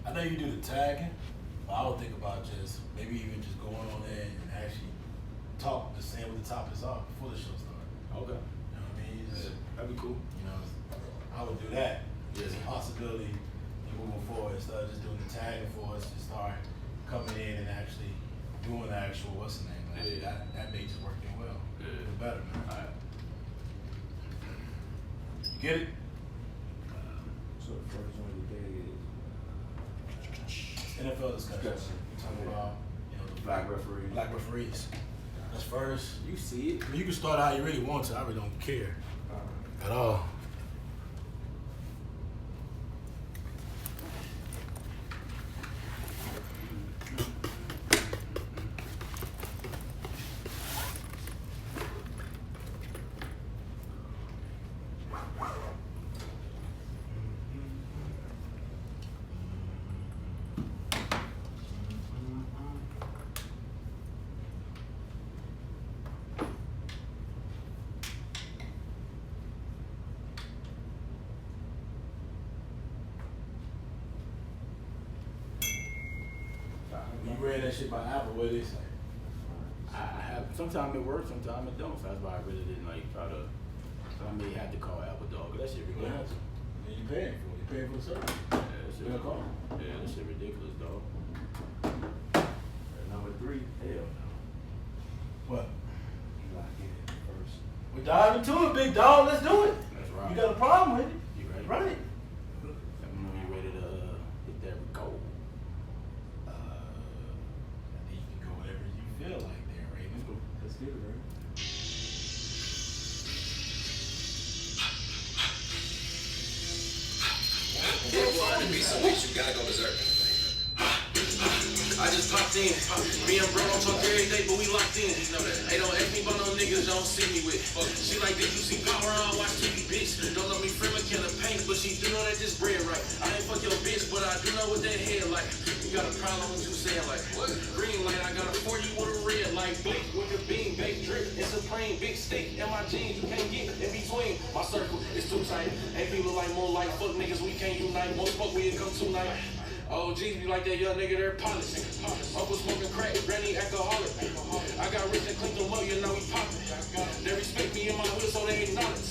I know you do the tagging, but I would think about just maybe even just going on there and actually talk, just saying what the topics are before the show starts. Okay. You know what I mean? Just, That'd be cool. you know, I would do that. There's a possibility in moving forward instead of just doing the tagging for us to start coming in and actually doing the actual what's the name. Like, Yeah. that makes it working well. Yeah. The better, man. All right. You get it? So the first one today is NFL discussion. Discussion. We're talking about, you know, the black referee. black referees. That's first. You see it. I mean, you can start how you really want to. I really don't care at all. You read that shit by Apple, what they say? I have. Sometimes it works, sometimes it don't. So that's why I really didn't like try to. So I may have to call Apple Dog. That shit You have ridiculous. to. And you paying for it. You paying for the service. Yeah, that shit. Good call. Yeah, that shit ridiculous, dog. Number 3, hell no. What? Eli get it first. We dive into it, big dog. Let's do it. That's right. You got a problem with it? You ready? Run it. Let me know you ready to hit that record. I think you can go whatever you feel like there, Raven. Let's get it, right? To be some weeks, you gotta go berserk. I just popped in. Me and bro don't talk every day, but we locked in. Hey, don't ask me about no niggas y'all don't see me with. She like, did you see Power on? Watch TV, bitch. Don't know me from a can of paint, but she do know that this bread right. I ain't fuck your bitch, but I do know what that head like. You got a problem with you saying like, what? Green light, I got a 40 with a red light. Blink with the beam, baked drip, and supreme, big steak. And my jeans, you can't get in between. My circle is too tight. AP look like moonlight. Fuck niggas, we can't unite. Most fuck we come tonight. Oh, geez, be like that young nigga, they're polished. Uncle smoking crack, granny alcoholic. I got rich and cleaned them up, you know we poppin'. They respect me in my hood, so they acknowledge.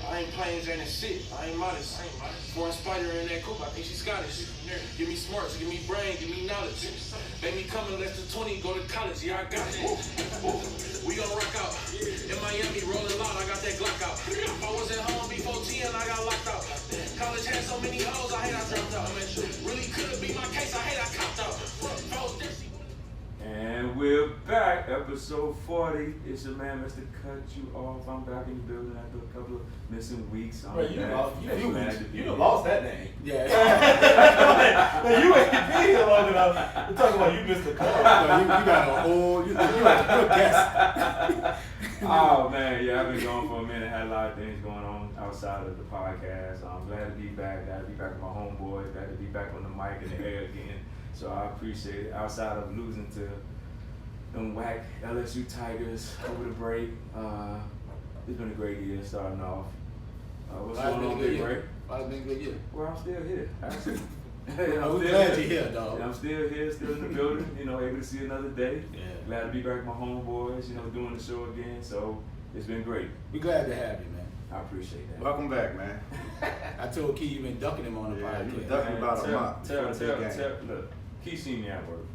I ain't playing Jane and shit, I ain't modest. Foreign spider in that coupe, I think she Scottish. Give me smarts, give me brain, give me knowledge. Make me coming less than 20, go to college, yeah, I got it. We gon' rock out. In Miami, rolling loud, I got that Glock out. If I was at home before 10, I got locked out. College had so many hoes, I hate I dropped out. Really could be my case, I hate I copped out. And we're back, episode 40. It's your man, Mr. Cut You Off. I'm back in the building after a couple of missing weeks. I'm Bro, you back. lost, Glad to be you here. lost that name. Yeah. You ain't been here long enough to talk about you missed the call. You got a whole. You like a good guess. Oh man, yeah, I've been gone for a minute. Had a lot of things going on outside of the podcast. I'm glad to be back. Glad to be back with my homeboys. Glad to be back on the mic and the air again. So I appreciate it. Outside of losing to them whack LSU Tigers over the break, it's been a great year starting off. What's going on, Big Ray? It's been a good year. Well, I'm still here. Actually. I'm glad you're here, dog. I'm still here, still in the building, able to see another day. Yeah. Glad to be back with my homeboys, doing the show again. So it's been great. We glad to have you, man. I appreciate that. Welcome back, man. I told Key you been ducking him on the Yeah, you podcast. been ducking about a month before the big game. Look, he seen me at work,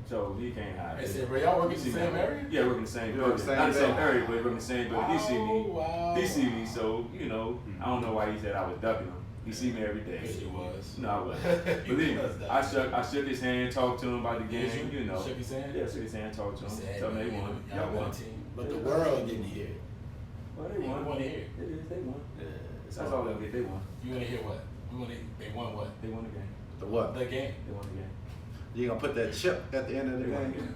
so he can't hide They it. said, bro, y'all work in He the see me same at work. area? Yeah, we're in the same You work building. the same Not the same building. area, but we're in the same building. He see me. Wow. He see me, so, I don't know why he said I was ducking him. He see me every day. Yes, he was. No, I wasn't. Believe me, was ducking. I shook his hand, talked to him about the game, Shook his hand? Yeah, shook his hand, talked to He him. said, Tell him they won. y'all won team. But the world didn't hear it. Well, they We won. want to hear. It is, they won. Yeah, That's all they'll get. They won. You want to hear what? They won what? They won the game. The what? The game. They won the game. You gonna put that chip at the end of the They won the game?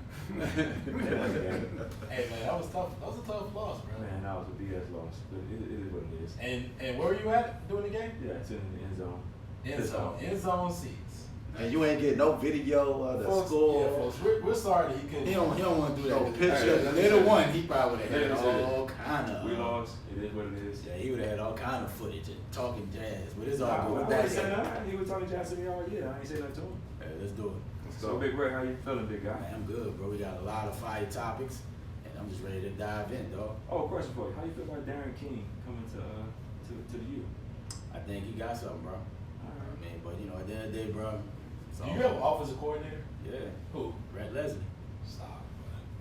game. They won the game. Hey, man, that was tough. That was a tough loss, bro. Man, that was a BS loss, but it is what it is. And where were you at during the game? Yeah, it's in the end zone. End zone. End zone seats. And you ain't getting no video of the Folks, score. yeah, folks, we're sorry that he couldn't. He don't want to do that. No picture. If they'd have won, he probably would have had Let me say all kind of. We lost. It is what it is. Yeah, he would have had all kind of footage and talking jazz. But it's all I good. We're ain't back say in. nothing. He was talking jazz to me all year. I ain't say nothing to him. Yeah, let's do it. So, Big Ray, how you feeling, big guy? Man, I'm good, bro. We got a lot of fire topics, and I'm just ready to dive in, dog. Oh, question for you. How you feel about Darren King coming to the U? I think he got something, bro. I mean, but you know, at the end of the day, bro. it's Do all you have good. an offensive coordinator? Yeah, Who? Brett Leslie. Stop.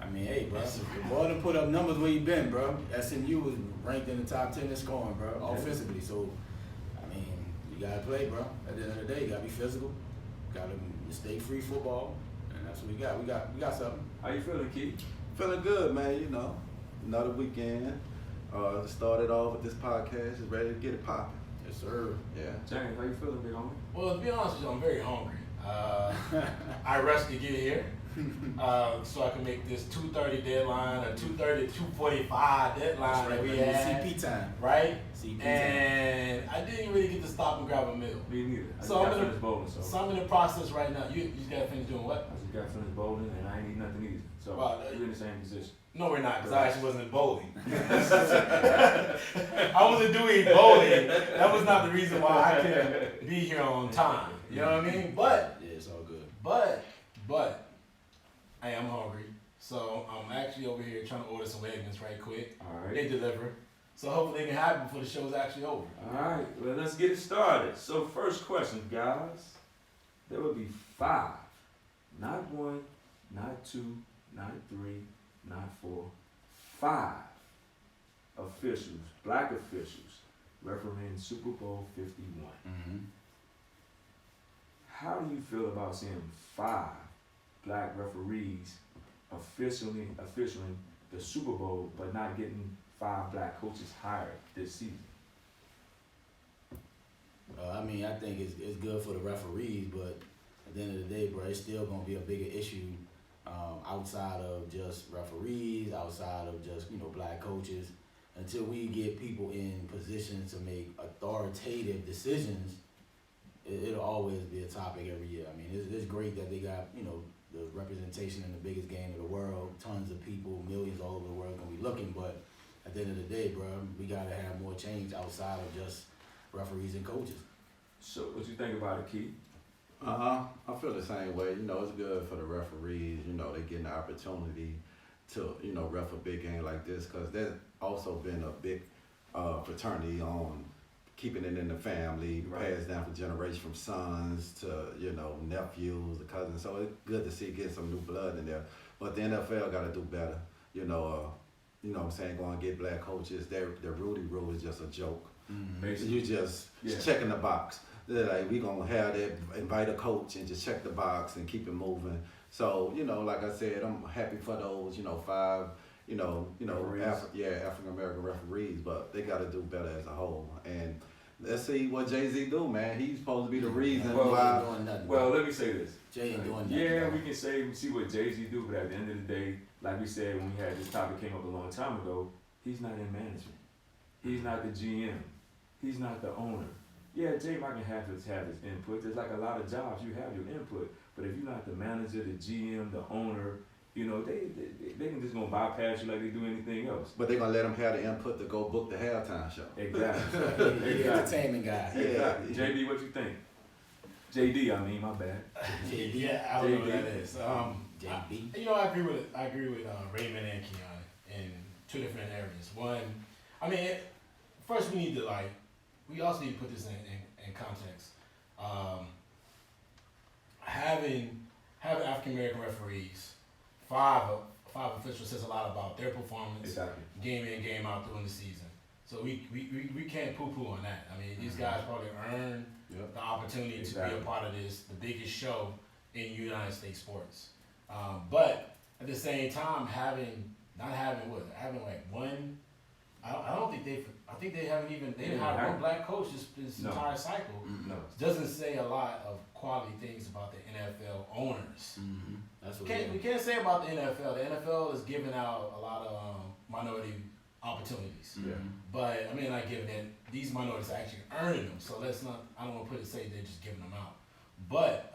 I mean, hey, bro. The boy done put up numbers where you been, bro. SMU was ranked in the top 10 in scoring, bro, offensively. So, I mean, you gotta play, bro. At the end of the day, you gotta be physical. Gotta mistake-free football, and that's what we got. We got something. How you feeling, Keith? Feeling good, man. You know, another weekend. Started off with this podcast. Is ready to get it popping. Yes, sir. Yeah. James, how you feeling, big homie? Well, to be honest with you, I'm very hungry. I rushed to get here so I can make this 2:30 deadline or 2:30 to 2:45 deadline That's that right, we man. had. CP time. Right? CP time. And I didn't really get to stop and grab a meal. Me neither. I So just I'm got in finished bowling, so. So I'm in the process right now. You just got to finish doing what? I just got finished bowling and I ain't eat nothing either. So Wow, we're in the same position. No, we're not, because I actually wasn't bowling. I wasn't doing bowling. That was not the reason why I couldn't be here on time. You know what I mean? But Yeah, it's all good. But I am hungry. So I'm actually over here trying to order some Wegmans right quick. All right. They deliver. So hopefully they can have it before the show's actually over. All right, well, let's get it started. So, first question, guys. There will be 5, not 1, not 2, not 3, not 4, 5 officials, black officials, refereeing Super Bowl 51. Mm-hmm. How do you feel about seeing 5 black referees officially the Super Bowl, but not getting 5 black coaches hired this season? I mean, I think it's good for the referees, but at the end of the day, bro, it's still gonna be a bigger issue outside of just referees, outside of just black coaches, until we get people in positions to make authoritative decisions. It'll always be a topic every year. I mean, it's great that they got the representation in the biggest game of the world, tons of people, millions all over the world gonna be looking, but at the end of the day, bro, we gotta have more change outside of just referees and coaches. So, what you think about it, Keith? I feel the same way. It's good for the referees. They getting the opportunity to ref a big game like this, because there's also been a big fraternity on keeping it in the family, Right. passed down from generation, from sons to nephews, the cousins. So it's good to see get some new blood in there. But the NFL got to do better. What I'm saying, go and get black coaches. The Rudy rule is just a joke. Basically. You just Yeah. checking the box. They're like, we gonna have that, invite a coach and just check the box and keep it moving. So, like I said, I'm happy for those, 5, Referees. African American referees, but they gotta do better as a whole. And let's see what Jay-Z do, man. He's supposed to be the reason Well, why. Doing nothing, Well, bro. let me say this. Jay ain't doing nothing. Yeah, bro. we can see what Jay-Z do, but at the end of the day, like we said when we had this topic came up a long time ago, he's not in management. He's not the GM. He's not the owner. Yeah, Jay might have his input. There's like a lot of jobs, you have your input. But if you're not the manager, the GM, the owner, they can just gonna bypass you like they do anything else. But they're gonna let him have the input to go book the halftime show. Exactly. He's the entertainment guy. Yeah. Exactly. JD, what you think? JD, I mean, my bad. Yeah, I don't know what that is. JB. I agree with Raymond and Keon in 2 different areas. One, first we also need to put this in context. Having African American referees, 5 officials, says a lot about their performance, Exactly. game in, game out during the season. So we can't poo-poo on that. These guys probably earned Yep. the opportunity to be Exactly. a part of the biggest show in United States sports. But at the same time, having like one, I think they didn't have one black coach this No. entire cycle. No. Doesn't say a lot of quality things about the NFL owners. Mm-hmm. That's what We can't say about the NFL. The NFL is giving out a lot of minority opportunities. Yeah. But given that these minorities are actually earning them, so I don't want to say they're just giving them out. But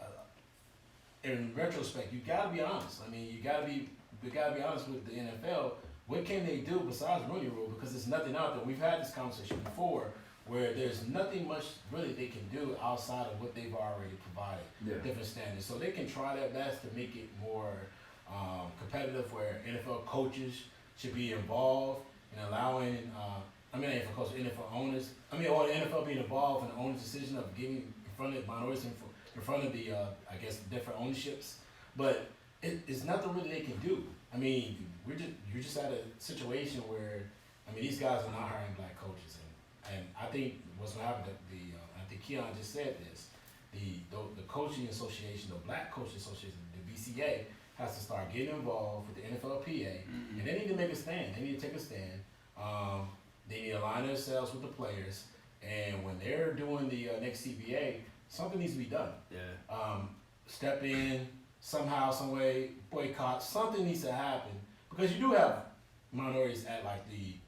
in retrospect, you gotta be honest. I mean, we gotta be honest with the NFL. What can they do besides Rooney Rule? Because there's nothing out there. We've had this conversation before, where there's nothing much really they can do outside of what they've already provided. Yeah. Different standards. So they can try their best to make it more competitive, where NFL coaches should be involved in allowing. NFL coaches, NFL owners. Or the NFL being involved in the owner's decision of getting in front of minorities in front of the different ownerships. But it's nothing really they can do. I mean, you're just at a situation where these guys are not hiring black coaches, and I think what's going to happen. I think Keon just said this. The coaching association, the Black Coaching Association, the BCA, has to start getting involved with the NFLPA, and they need to make a stand. They need to take a stand. They need to align themselves with the players, and when they're doing the next CBA, something needs to be done. Yeah. Step in somehow, some way, boycott. Something needs to happen, because you do have minorities at the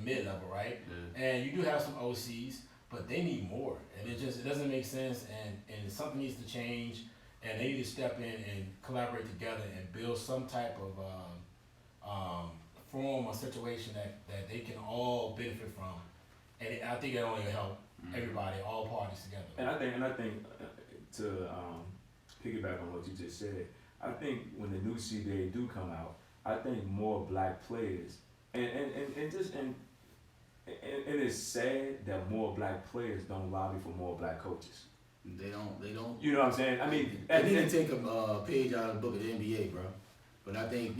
mid level, right? Yeah. And you do have some OCs, but they need more, and it doesn't make sense, and something needs to change, and they need to step in and collaborate together and build some type of form or situation that they can all benefit from, and I think it only will help everybody, all parties together. And I think to piggyback on what you just said, I think when the new CBA do come out, I think more black players, and it's sad that more black players don't lobby for more black coaches. They don't. You know what I'm saying? I mean, They need to take a page out of the book of the NBA, bro. But I think,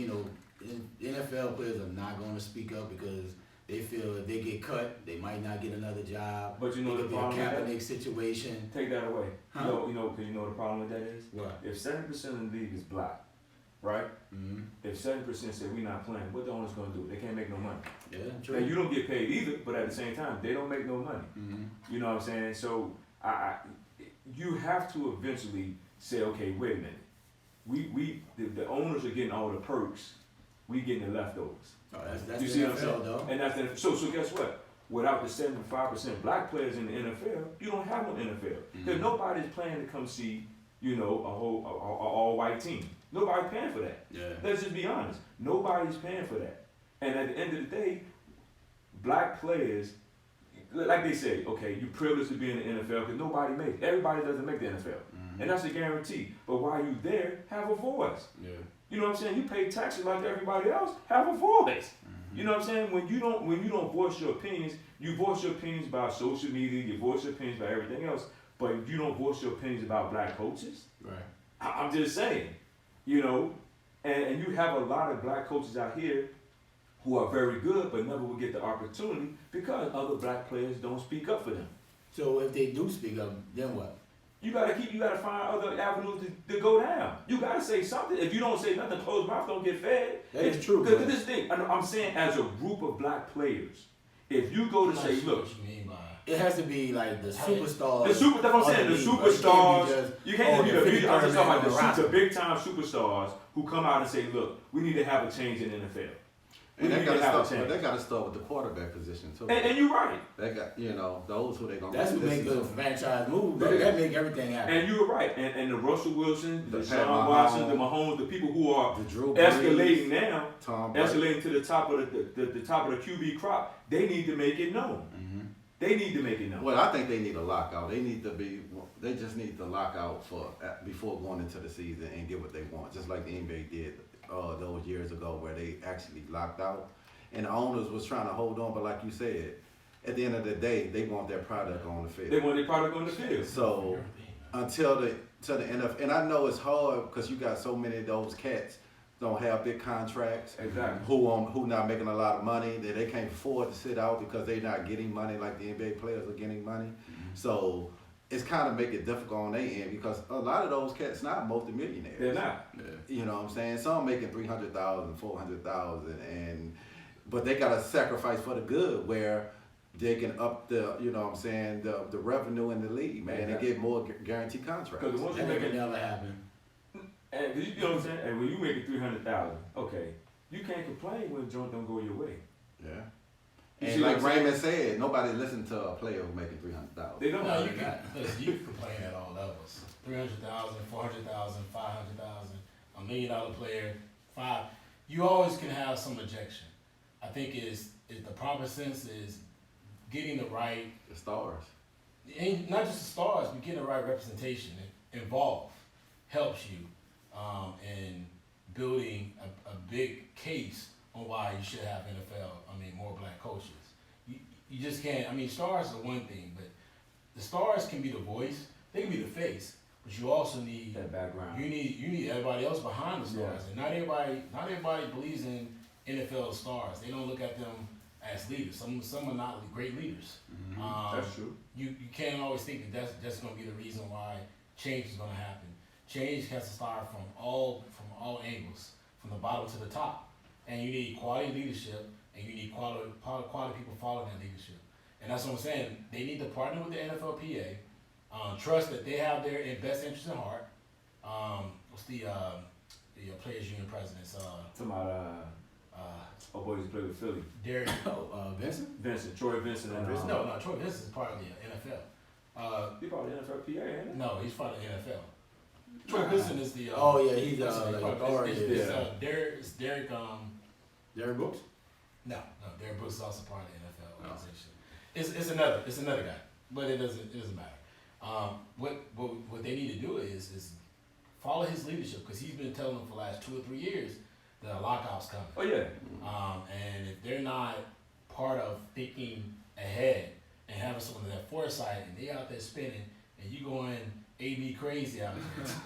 NFL players are not going to speak up because they feel if they get cut, they might not get another job. But you know it the could be a problem with Kaepernick situation. take that away. Huh? You know, because you know the problem with that is? What? If 70% of the league is black, right? Mm-hmm. If 70% say we're not playing, what the owner's going to do? They can't make no money. Yeah, Now, true. you don't get paid either, but at the same time, they don't make no money. Mm-hmm. You know what I'm saying? So you have to eventually say, okay, wait a minute. The owners are getting all the perks. We getting the leftovers. Oh, that's You the see NFL, what I'm saying? though. And that's the, so guess what? Without the 75% black players in the NFL, you don't have no NFL. Because nobody's planning to come see, a all-white team. Nobody's paying for that. Yeah. Let's just be honest. Nobody's paying for that. And at the end of the day, black players, like they say, okay, you're privileged to be in the NFL because everybody doesn't make the NFL. And that's a guarantee. But while you're there, have a voice. Yeah. You know what I'm saying? You pay taxes like everybody else, have a voice. You know what I'm saying? When you don't voice your opinions, you voice your opinions about social media, you voice your opinions about everything else, but you don't voice your opinions about black coaches. Right. I'm just saying, and you have a lot of black coaches out here who are very good but never will get the opportunity because other black players don't speak up for them. So if they do speak up, then what? You gotta find other avenues to go down. You gotta say something. If you don't say nothing, closed mouth don't get fed. That is true. Because this thing, I'm saying as a group of black players, if you go to say, look, what you mean by It has to be like the superstars. that's what I'm saying. The superstars. You can't be the I'm just talking about the big time superstars who come out and say, look, we need to have a change in the NFL. And We they need got to to have a start. change. They got to start with the quarterback position too. And you're right. They got those who they gonna. That's what make the franchise move. That make everything happen. And you're right. And the Russell Wilson, the The Sean Pat Watson, Mahomes, the Mahomes, the people who are the Drew escalating Brees, now, Tom Brady. escalating to the top of the top of the QB crop, they need to make it known. They need to make it known. Well, I think they need a lockout. They just need the lockout before going into the season and get what they want, just like the NBA did those years ago, where they actually locked out, and the owners was trying to hold on. But like you said, at the end of the day, they want their product on the field. They want their product on the field. So until the NFL, and I know it's hard because you got so many of those cats don't have big contracts. Exactly. Who not making a lot of money, that they can't afford to sit out because they're not getting money like the NBA players are getting money. So it's kind of make it difficult on their end because a lot of those cats not multimillionaires. They're not. You know what I'm saying? Some making $300,000, $400,000, but they got to sacrifice for the good where they can up the, the revenue in the league, man, and get more guaranteed contracts. Because once you That make can it, never happen. and you know what I'm saying, and when you make it 300,000, okay, you can't complain when the joint don't go your way. Yeah. You see And like what I'm saying? Raymond said, nobody listen to a player who making $300,000. They don't. No, you can complain at all levels. $300,000, $400,000, $500,000, $1 million player, you always can have some objection. I think is the proper sense is getting the right, The stars. and not just the stars, but getting the right representation involved helps you in building a big case on why you should have more black coaches. You just can't, stars are one thing, but the stars can be the voice, they can be the face, but you also need That background. you need everybody else behind the stars. Yeah. And not everybody believes in NFL stars. They don't look at them as leaders. Some are not great leaders. That's true. You can't always think that that's going to be the reason why change is going to happen. Change has to start from all angles, from the bottom to the top. And you need quality leadership, and you need quality people following that leadership. And that's what I'm saying. They need to partner with the NFLPA, trust that they have their best interest at heart. What's the Players Union presidents? Talking about boys who play with Philly. Derek. Vincent, Troy Vincent, and No, Troy Vincent is part of the NFL. He part of the NFLPA, ain't it? No, he's part of the NFL. Troy Vincent is the. He's It's Derek. Derek Brooks. No, Derek Brooks is also part of the NFL organization. It's another guy, but it doesn't matter. What they need to do is follow his leadership, because he's been telling them for the last 2 or 3 years that a lockout's coming. Oh yeah. And if they're not part of thinking ahead and having some of that foresight, and they out there spinning, and you going AB crazy out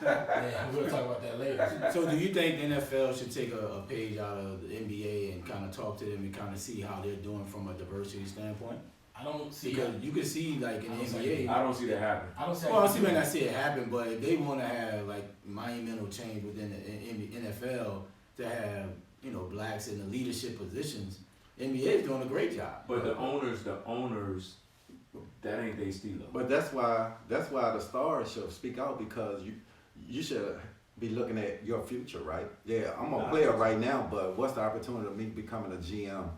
there, yeah, we'll talk about that later. So do you think the NFL should take a page out of the NBA and kind of talk to them and kind of see how they're doing from a diversity standpoint? I don't see. Because you can see like in the NBA. I don't see that happen. I don't see. Well, I may not see it happen, but if they want to have like monumental change within the NFL to have blacks in the leadership positions, NBA is doing a great job. But the owners, that ain't they stealer. But that's why the stars should speak out, because you should be looking at your future, right? Yeah, I'm a player right now, but what's the opportunity of me becoming a GM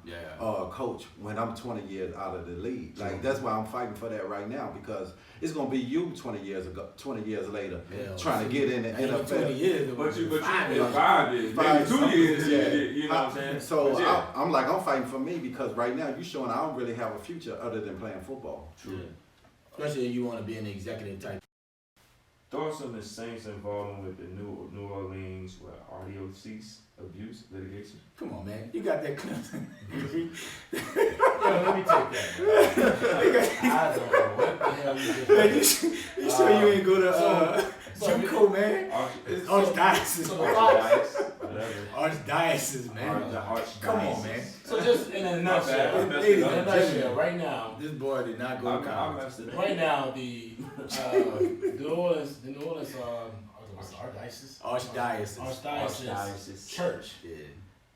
coach when I'm 20 years out of the league? Like, that's why I'm fighting for that right now, because it's gonna be you 20 years later trying to get in the NFL. 20 years, But you 5 in 5 years, maybe 2 years, you know what I'm saying? So But yeah. I'm fighting for me, because right now you showing I don't really have a future other than playing football. True. Especially if you want to be an executive type. Thoughts on the Saints involvement with the New Orleans RDOC abuse litigation? Come on, man. You got that clip. Let me take that. I don't know what the hell you just. You sure you ain't go to Jimco, man? Archdiocese. Archdiocese, man. Come on, man. So just in a nutshell, right now, this boy did not go to college. right now the New Orleans Archdiocese Church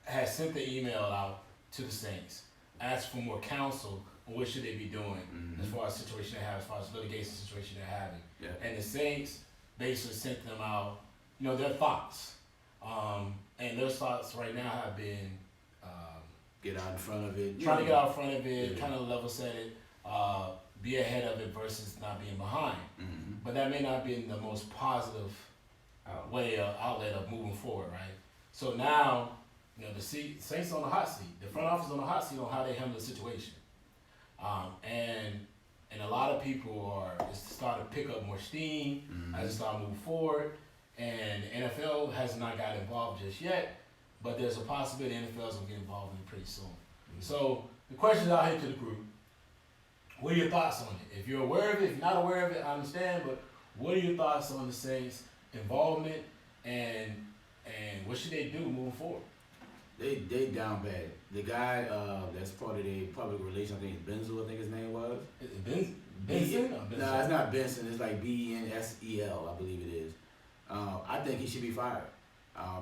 has sent the email out to the Saints, asked for more counsel on what should they be doing as far as situation they have, as far as litigation situation they're having. Yeah. And the Saints basically sent them out, their thoughts. And their thoughts right now have been get out in front of it. trying to get out in front of it, kind of level set it, be ahead of it versus not being behind. But that may not be the most positive outlet of moving forward, right? So now, the Saints on the hot seat, the front office on the hot seat on how they handle the situation. And a lot of people are starting to pick up more steam as it starts moving forward. And the NFL has not got involved just yet, but there's a possibility the NFL is going to get involved in it pretty soon. So the question out here to the group, what are your thoughts on it? If you're aware of it, if you're not aware of it, I understand, but what are your thoughts on the Saints' involvement and what should they do moving forward? They down bad. The guy that's part of the public relations, I think it's Benzel, I think his name was. Is it Benson? No, it's not Benson. It's like Bensel, I believe it is. I think he should be fired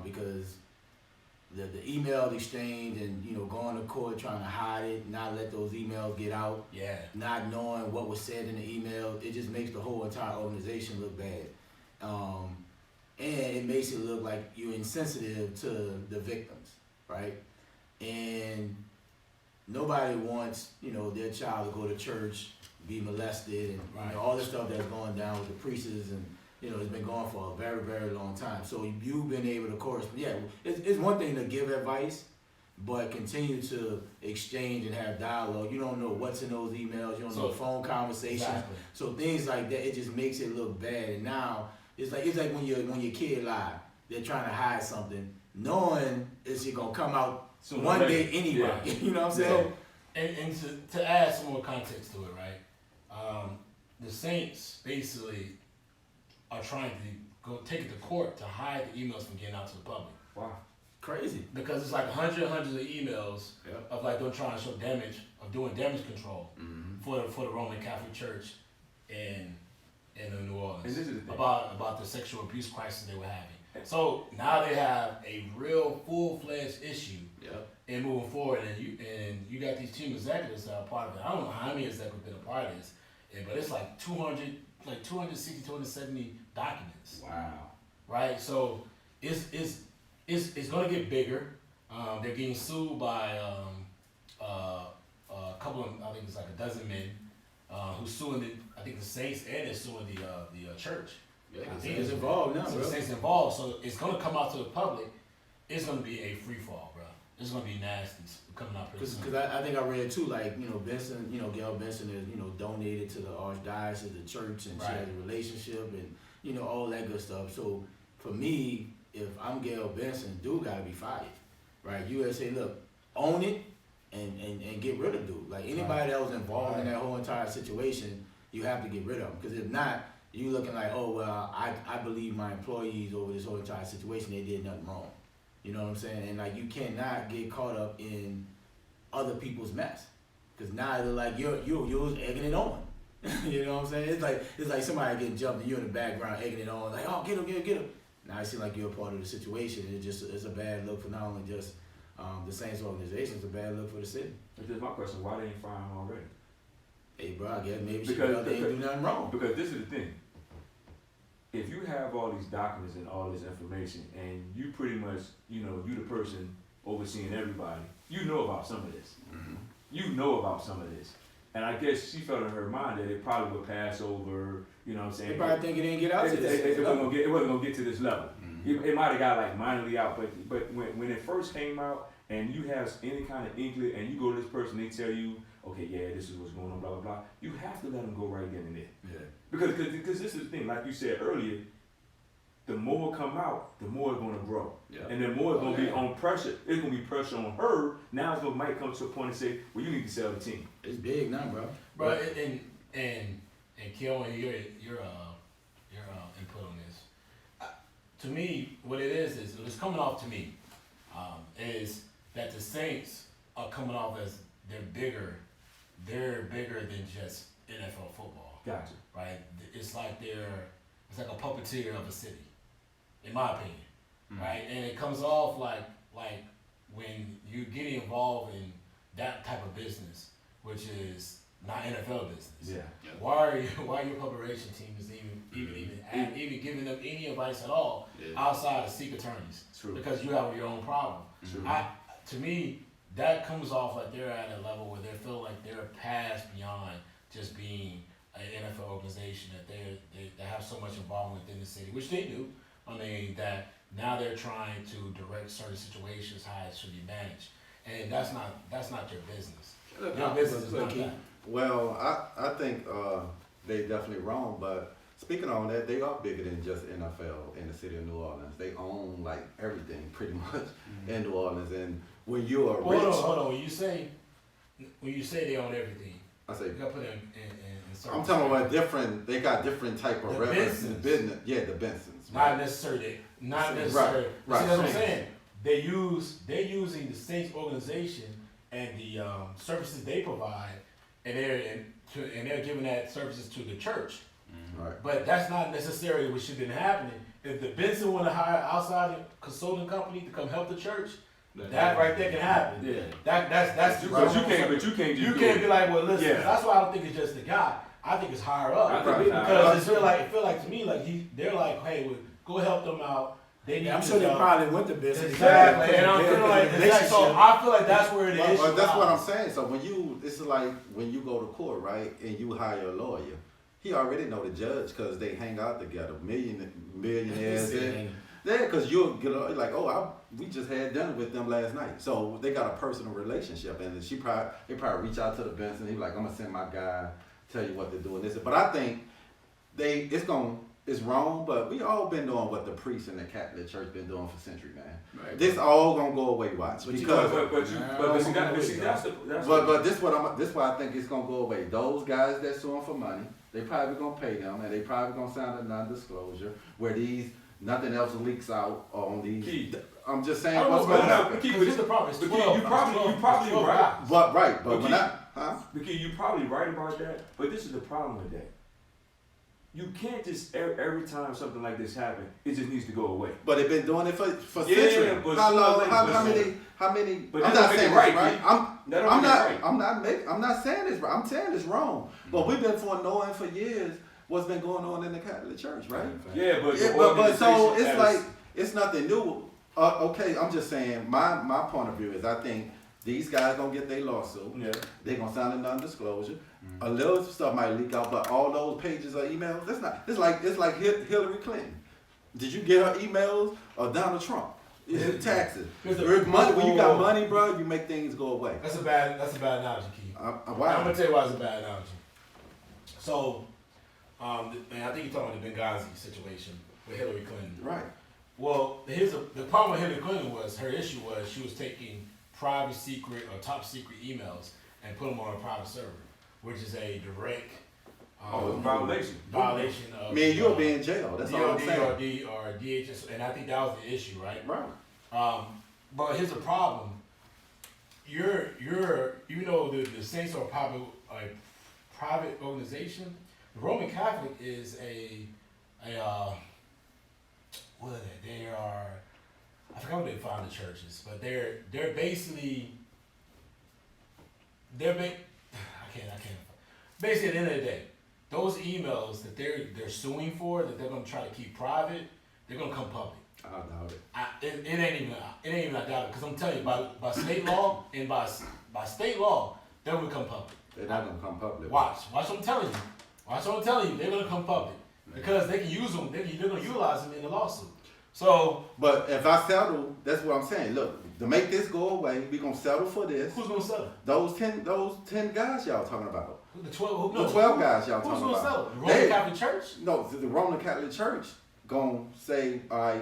because the email exchange and going to court trying to hide it, not let those emails get out, not knowing what was said in the email, it just makes the whole entire organization look bad, and it makes it look like you're insensitive to the victims, right? And nobody wants their child to go to church, be molested, and all the stuff that's going down with the priests and it's been going for a very, very long time. So you've been able to correspond. Yeah, it's one thing to give advice, but continue to exchange and have dialogue. You don't know what's in those emails. You don't know phone conversations. Exactly. So things like that, it just makes it look bad. And now it's like when your kid lie, they're trying to hide something, knowing it's gonna come out one day anyway. Yeah. You know what I'm saying? So, and to add some more context to it, right? The Saints basically are trying to go take it to court to hide the emails from getting out to the public. Wow. Crazy. Because it's like hundreds of emails Yep. of like them trying to show damage, of doing damage control for the Roman Catholic Church in New Orleans. And this is the thing. about the sexual abuse crisis they were having. So now they have a real full-fledged issue Yep. in moving forward, and you got these team executives that are part of it. I don't know how many executives have been a part of this, but it's like 260, 270 documents. Wow. Right? So it's going to get bigger. They're getting sued by a couple of, I think it's like a dozen men who's suing the Saints, and they're suing the church. Yeah, I the think Saints involved now, so bro. the Saints involved. So it's going to come out to the public. It's going to be a free fall, bro. It's going to be nasty coming out pretty soon. Because I think I read too, like, Benson, Gail Benson is, donated to the Archdiocese, the church, and she Right. has a relationship and, all that good stuff. So for me, if I'm Gail Benson, dude gotta be fired, right? You gotta say, look, own it and get rid of dude. Like anybody that was involved in that whole entire situation, you have to get rid of them. Because if not, you looking like, oh, well, I believe my employees over this whole entire situation, they did nothing wrong. You know what I'm saying? And like, you cannot get caught up in other people's mess, because now they're like you're egging it on. You know what I'm saying? It's like somebody getting jumped and you're in the background egging it on, like, oh, get him. Now it seems like you're a part of the situation. It's a bad look for not only just the Saints organization, it's a bad look for the city. But this is my question: why they ain't firing him already? Hey, bro, I guess maybe she Because- felt they ain't do nothing wrong. Because this is the thing. If you have all these documents and all this information, and you pretty much, you the person overseeing everybody, you know about some of this. Mm-hmm. You know about some of this. And I guess she felt in her mind that it probably would pass over, you know what I'm saying? They probably think it didn't get out to It this. wasn't gonna get to this level. Mhm. It might have got like minorly out, but when it first came out and you have any kind of inkling and you go to this person, they tell you, okay, yeah, this is what's going on, blah blah blah. You have to let them go right then and there. Yeah. Because this is the thing, like you said earlier, the more come out, the more it's gonna grow. Yeah. And the more it's gonna be on pressure. It's gonna be pressure on her. Now it's gonna might come to a point and say, well, you need to sell the team. It's big now, bro. Bro, and Keon, your input on this. To me, what it is it's coming off to me, is that the Saints are coming off as they're bigger than just NFL football, Gotcha. right? It's like it's like a puppeteer of a city, in my opinion, right? And it comes off like when you get involved in that type of business, which is not NFL business. Yeah. Why your preparation team is even giving them any advice at all outside of seek attorneys? True. Because you have your own problem. True. To me, that comes off like they're at a level where they feel like they're past beyond just being an NFL organization, that they have so much involvement within the city, which they do. I mean, that now they're trying to direct certain situations how it should be managed, and that's not your business. Your business is not that. Well, I think they definitely wrong, but speaking on that, they are bigger than just NFL in the city of New Orleans. They own like everything pretty much in New Orleans, and when you are rich, Hold on. When you say they own everything, I say you gotta put it in I'm talking about different. They got different type of The reference Bensons. business. Yeah, the Bensons. not necessarily. Right, See, right. that's what I'm saying. They're using the Saints organization and the services they provide, and they're giving that services to the church. Right. But that's not necessarily what should have been happening. If the Benson want to hire outside consulting company to come help the church, that right there can happen. Yeah. That's But you can't just You do can't it. be like, well, listen. Yeah. That's why I don't think it's just the guy. I think it's higher up I think it's higher because up. it feel like to me like they're like, hey, well, go help them out. They need I'm this sure they help. probably went to business. Exactly, and I'm feeling like so I feel like that's where it is. But that's what I'm saying. So when it's like when you go to court, right, and you hire a lawyer, he already know the judge because they hang out together, millionaires. Ain't- Yeah, because you'll get like, we just had dinner with them last night, so they got a personal relationship, and they probably reach out to the Benson. He's like, I'm gonna send my guy, tell you what to do and this. But I think it's wrong, but we all been doing what the priests in the Catholic Church been doing for centuries, man. Right. This all gonna go away, watch. But you Because but this why I think it's gonna go away. Those guys that suing for money, they probably gonna pay them, and they probably gonna sign a non-disclosure where nothing else leaks out on these. Key. I'm just I saying don't what's know, going but on. because here's the problem. It's But 12. you probably 12 right. guys. But But when Because you're probably right about that, but this is the problem with that. You can't just every time something like this happens, it just needs to go away. but they've been doing it for Yeah, centuries. but How sooner or long? later- How many? But I'm that not don't make saying it this right, right. Keith. I'm That don't I'm make it not. right. I'm not saying this right. I'm saying this wrong. But we've been knowing for years what's been going on in the Catholic Church, right? Yeah, but Yeah, the but so organization it's has- like it's nothing new. Okay, I'm just saying my point of view is I think these guys gonna get their lawsuit. Yeah. They gonna sign a non-disclosure. A little stuff might leak out, but all those pages of emails, that's not. It's like Hillary Clinton. Did you get her emails or Donald Trump? It's taxes. Here's the- There's money. When you got money, bro, you make things go away. That's a bad analogy, Keith. I'm Why? gonna tell you why it's a bad analogy. So, and I think you're talking about the Benghazi situation with Hillary Clinton. Right. Well, the problem with Hillary Clinton was her issue was she was taking private secret or top secret emails and put them on a private server, which is a direct violation of. Me and you'll be in jail. That's all I'm DOD saying. or DHS, and I think that was the issue, right? Right. But here's the problem. The Saints are a private organization. The Roman Catholic is what are they? They are, I forgot what they define the churches, but they're basically I can't. Basically, at the end of the day, those emails that they're suing for, that they're gonna try to keep private, they're gonna come public. I doubt it. It ain't even I doubt it, because I'm telling you, by state law and by state law, they're gonna come public. They're not gonna come public. Watch what I'm telling you. Watch what I'm telling you. They're gonna come public because they can use them. They're gonna utilize them in the lawsuit. So, But if I settle, that's what I'm saying. Look, to make this go away, we gonna settle for this. who's gonna settle? Those 10 guys y'all talking about. The 12. The 12 guys y'all Who's talking gonna about. settle? The Roman They- Catholic Church? No, the Roman Catholic Church gonna say, all right,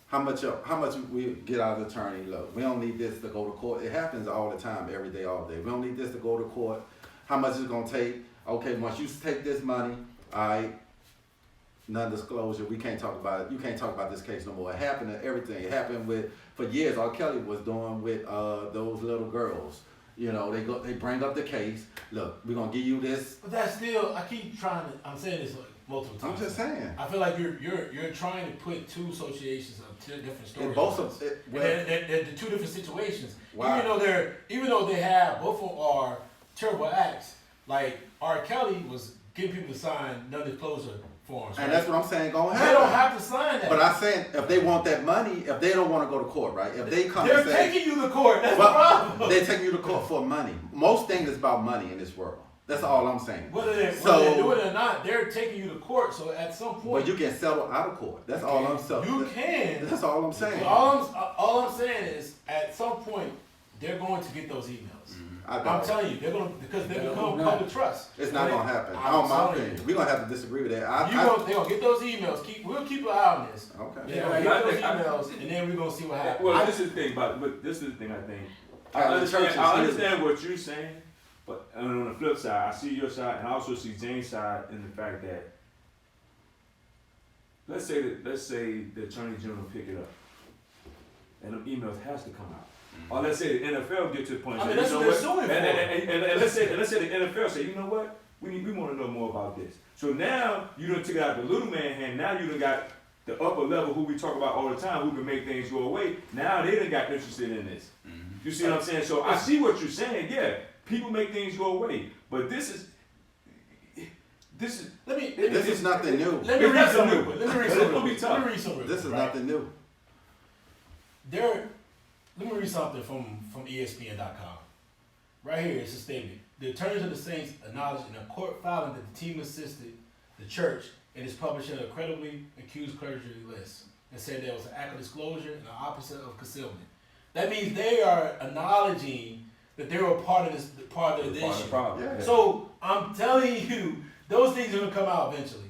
how much we get out of the attorney? Look, we don't need this to go to court. It happens all the time, every day, all day. We don't need this to go to court. How much is it gonna take? Okay, once you take this money, all right, non-disclosure. We can't talk about it. You can't talk about this case no more. It happened to everything. It happened for years. R. Kelly was doing with those little girls. You know, they bring up the case. Look, we're gonna give you this. But that's still. I keep trying to. I'm saying this like multiple times. I'm just saying. I feel like you're trying to put two associations of two different stories. In both of they're two different situations. Wow. Even though they have both of them are terrible acts. Like R. Kelly was getting people to sign non-disclosure forms. And right? that's what I'm saying. Gonna They happen. don't have to sign that. But I'm saying if they want that money, if they don't want to go to court, right? If they come They're and say, taking you to court. That's well, the problem. they're taking you to court for money. Most things is about money in this world. That's all I'm saying. Whether they're So- doing it or not, they're taking you to court. So at some point, But you can settle out of court. That's all I'm saying. You can. That's all I'm saying. All I'm saying is, at some point, they're going to get those emails. I I'm doubt it. telling you, they're going to because they Yeah, become not. public trust. It's not gonna happen. I'm On my telling opinion, you. we're gonna have to disagree with that. They're gonna get those emails. We'll keep an eye on this. Okay. They're Yeah, gonna I get think- those emails, and then we're gonna see what happens. Well, this is the thing, but this is the thing I think. I Catholic understand, churches I here. understand what you're saying, but on the flip side, I see your side, and I also see James' side in the fact that let's say the Attorney General pick it up, and them emails has to come out. Or let's say the NFL get to the point. I and mean, say, that's you what know they're suing for. And let's say the NFL say, you know what, we want to know more about this. So now you done took it out the little man hand. Now you done got the upper level who we talk about all the time, who can make things go away. Now they done got interested in this. You see what I'm saying? So I see what you're saying. Yeah, people make things go away, but this is. This is nothing new. Let me It's read nothing some new. real quick. Let me read It's some gonna real be quick. tough. Let me read some real This is quick, right? nothing new. Let me read something from ESPN.com. Right here, it's a statement. The attorneys of the Saints acknowledged in a court filing that the team assisted the church and is publishing a credibly accused clergy list and said there was an act of disclosure and the opposite of concealment. That means they are acknowledging that they were part of this, part of the Part of the issue. problem. Yeah. So I'm telling you, those things are gonna come out eventually.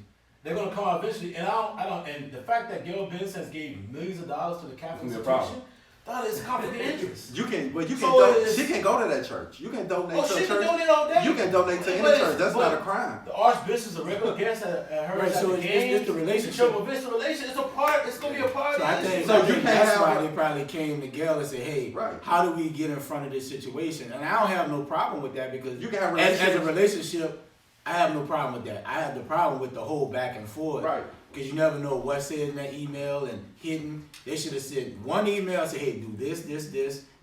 They're gonna come out eventually, and I don't. And the fact that Gail Benson has gave millions of dollars to the Catholic It's a institution, problem. that is conflict of interest. You can, well, you can. So it's- She can go to that church. You can donate Oh, to she a can church. donate all day. You can donate to any But it's- church. That's but not a crime. The Archbishop's a regular guest at her Right, at so the it's games. the relationship. The Children Vista relationship. It's a part. It's gonna be a part So of I this. think, So I you think can't that's have why a- they probably came to Gail and said, hey, Right. how do we get in front of this situation? And I don't have no problem with that because You can have as a relationships. relationship, I have no problem with that. I have the problem with the whole back and forth. Right. Because you never know what's said in that email and hidden. They should have sent one email and said, hey, do this,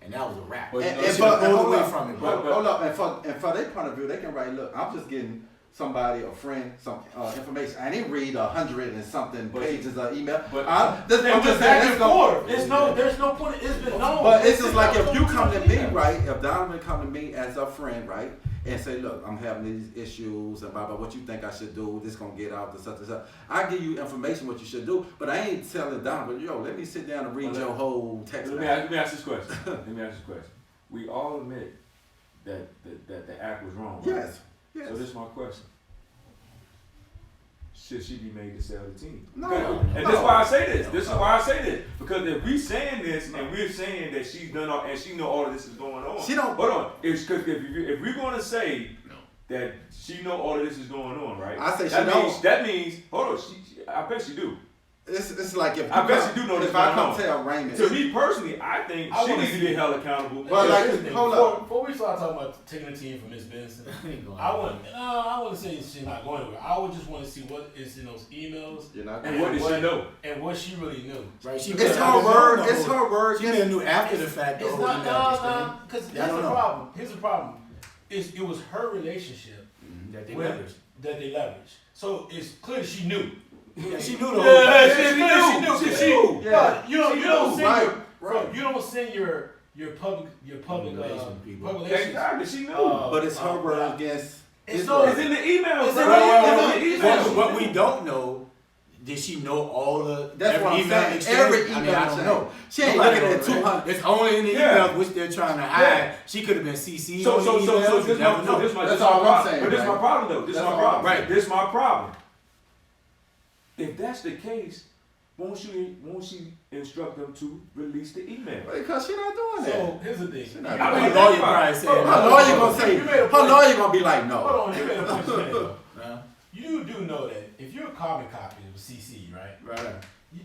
and that was a wrap. But They you know, should have pulled hold away up, from it, Hold, bro. hold up, and for their point of view, they can write, look, I'm just getting somebody, a friend, some information. I didn't read 100 and something But- pages of email. but- I'm They just went saying, back let's and go. forth. There's no point. It's been known. But it's just like if you come to me, right? If Donovan come to me as a friend, right, and say, look, I'm having these issues and blah blah. What you think I should do? This gonna get out. Such and such. I give you information what you should do, but I ain't telling Donovan, yo, let me sit down and read Well, your whole text. Let me ask this question. Let me ask this question. We all admit that the act was wrong. Right? Yes. Yes. So this is my question. Should she be made to sell the team? No. And this is why I say this. This is why I say this. Because if we saying this and we're saying that she's done all and she know all of this is going on. She don't- Hold on. If we're going to say that she know all of this is going on, right? I say she that don't. means, that means, hold on. I bet she do. It's like if I you bet come- you do know this if I going come on. tell Raymond. To me personally, I think I she wanna needs to see- get held accountable. Well, like, Here's the thing. hold up. Before we start talking about taking the team from Miss Benson, I wouldn't say she's not going anywhere. I would just want to see what is in those emails You're not And what did she know? and what she really knew. Right? She It's could've her known word. the It's whole- her word. She didn't knew after the fact the It's whole not email. because Yeah, I here's don't the know. problem. Here's the problem. It was her relationship That they with- leveraged. that they leveraged. So it's clear she knew. Yeah, she knew the whole Yeah, thing. she knew. She knew. Yeah. You don't knew, send right, your right. You don't send your public Relations people. public relations. Exactly, she knew. But it's her word against. It's his no- word. It's in the emails. It's bro. in the It's in the emails. What we don't know, did she know all the That's what I'm email saying. exchange? Every I mean, email I don't exchange. know. She ain't Nobody looking at knows, right? 200. It's only in the Yeah. emails which they're trying to hide. Yeah. She could have been CC'd So on the emails. this you never know. my That's all I'm problem. saying, But this is my right? problem though. This is That's my all problem. I'm saying. This is my problem. If that's the case, won't she instruct them to release the email? Because she not doing that. So here's the thing. She not I Her mean, lawyer that's probably fine. said, Her lawyer gonna say. You made a Her point. lawyer gonna be like, Hold no. on, you made a point a minute ago. Huh? You do know that if you're a carbon copy of CC, right? Right.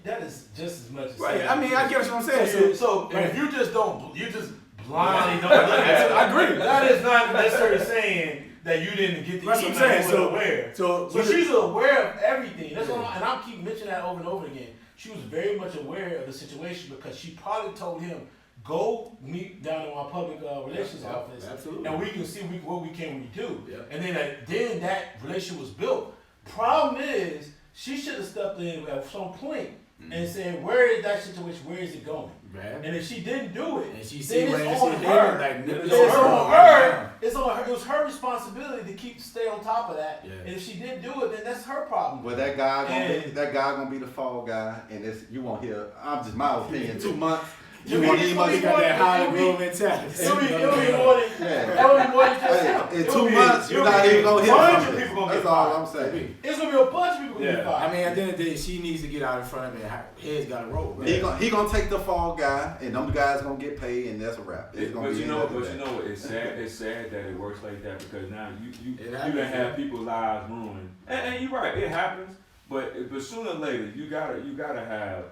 That is just as much as Right. saying- I mean, I get what I'm saying. So right. if you just blindly don't look at it, I agree. That is not necessarily saying that you didn't get the That's what email. I'm saying. You So- were aware. So So she's aware of everything. That's what and I keep mentioning that over and over again. She was very much aware of the situation because she probably told him, "Go meet down in my public relations Yeah, office, absolutely. and we can see what we can do." Yeah. And then that relationship was built. Problem is, she should have stepped in at some point and said, "Where is that situation? Where is it going?" Right. And if she didn't do it, And she then see it's when on she her. like nip It's this on wrong. her. It's on her. It was her responsibility to stay on top of that. Yeah. And if she didn't do it, then that's her problem. Well, that guy And- gonna be the fall guy, and you won't hear. I'm just my opinion. 2 months. You You mean want it's him gonna He be much? got that It'll Hollywood be- mentality. It'll be more than Yeah. it'll be more than just Hey, him. in It'll 2 be- months, you're it'll not be even gonna a hear bunch from of me. people gonna That's get all fired. I'm saying. It's gonna be a bunch of people gonna Yeah. get fired. I mean, at the end of the day, she needs to get out in front of it. Her head's got to roll. Right? He gonna take the fall guy, and them guys gonna get paid, and that's a wrap. It's gonna But be you know, end of the day. it's sad. It's sad that it works like that because now you It can happens, have people's lives ruined. And you're right, it happens. But sooner or later, you gotta have,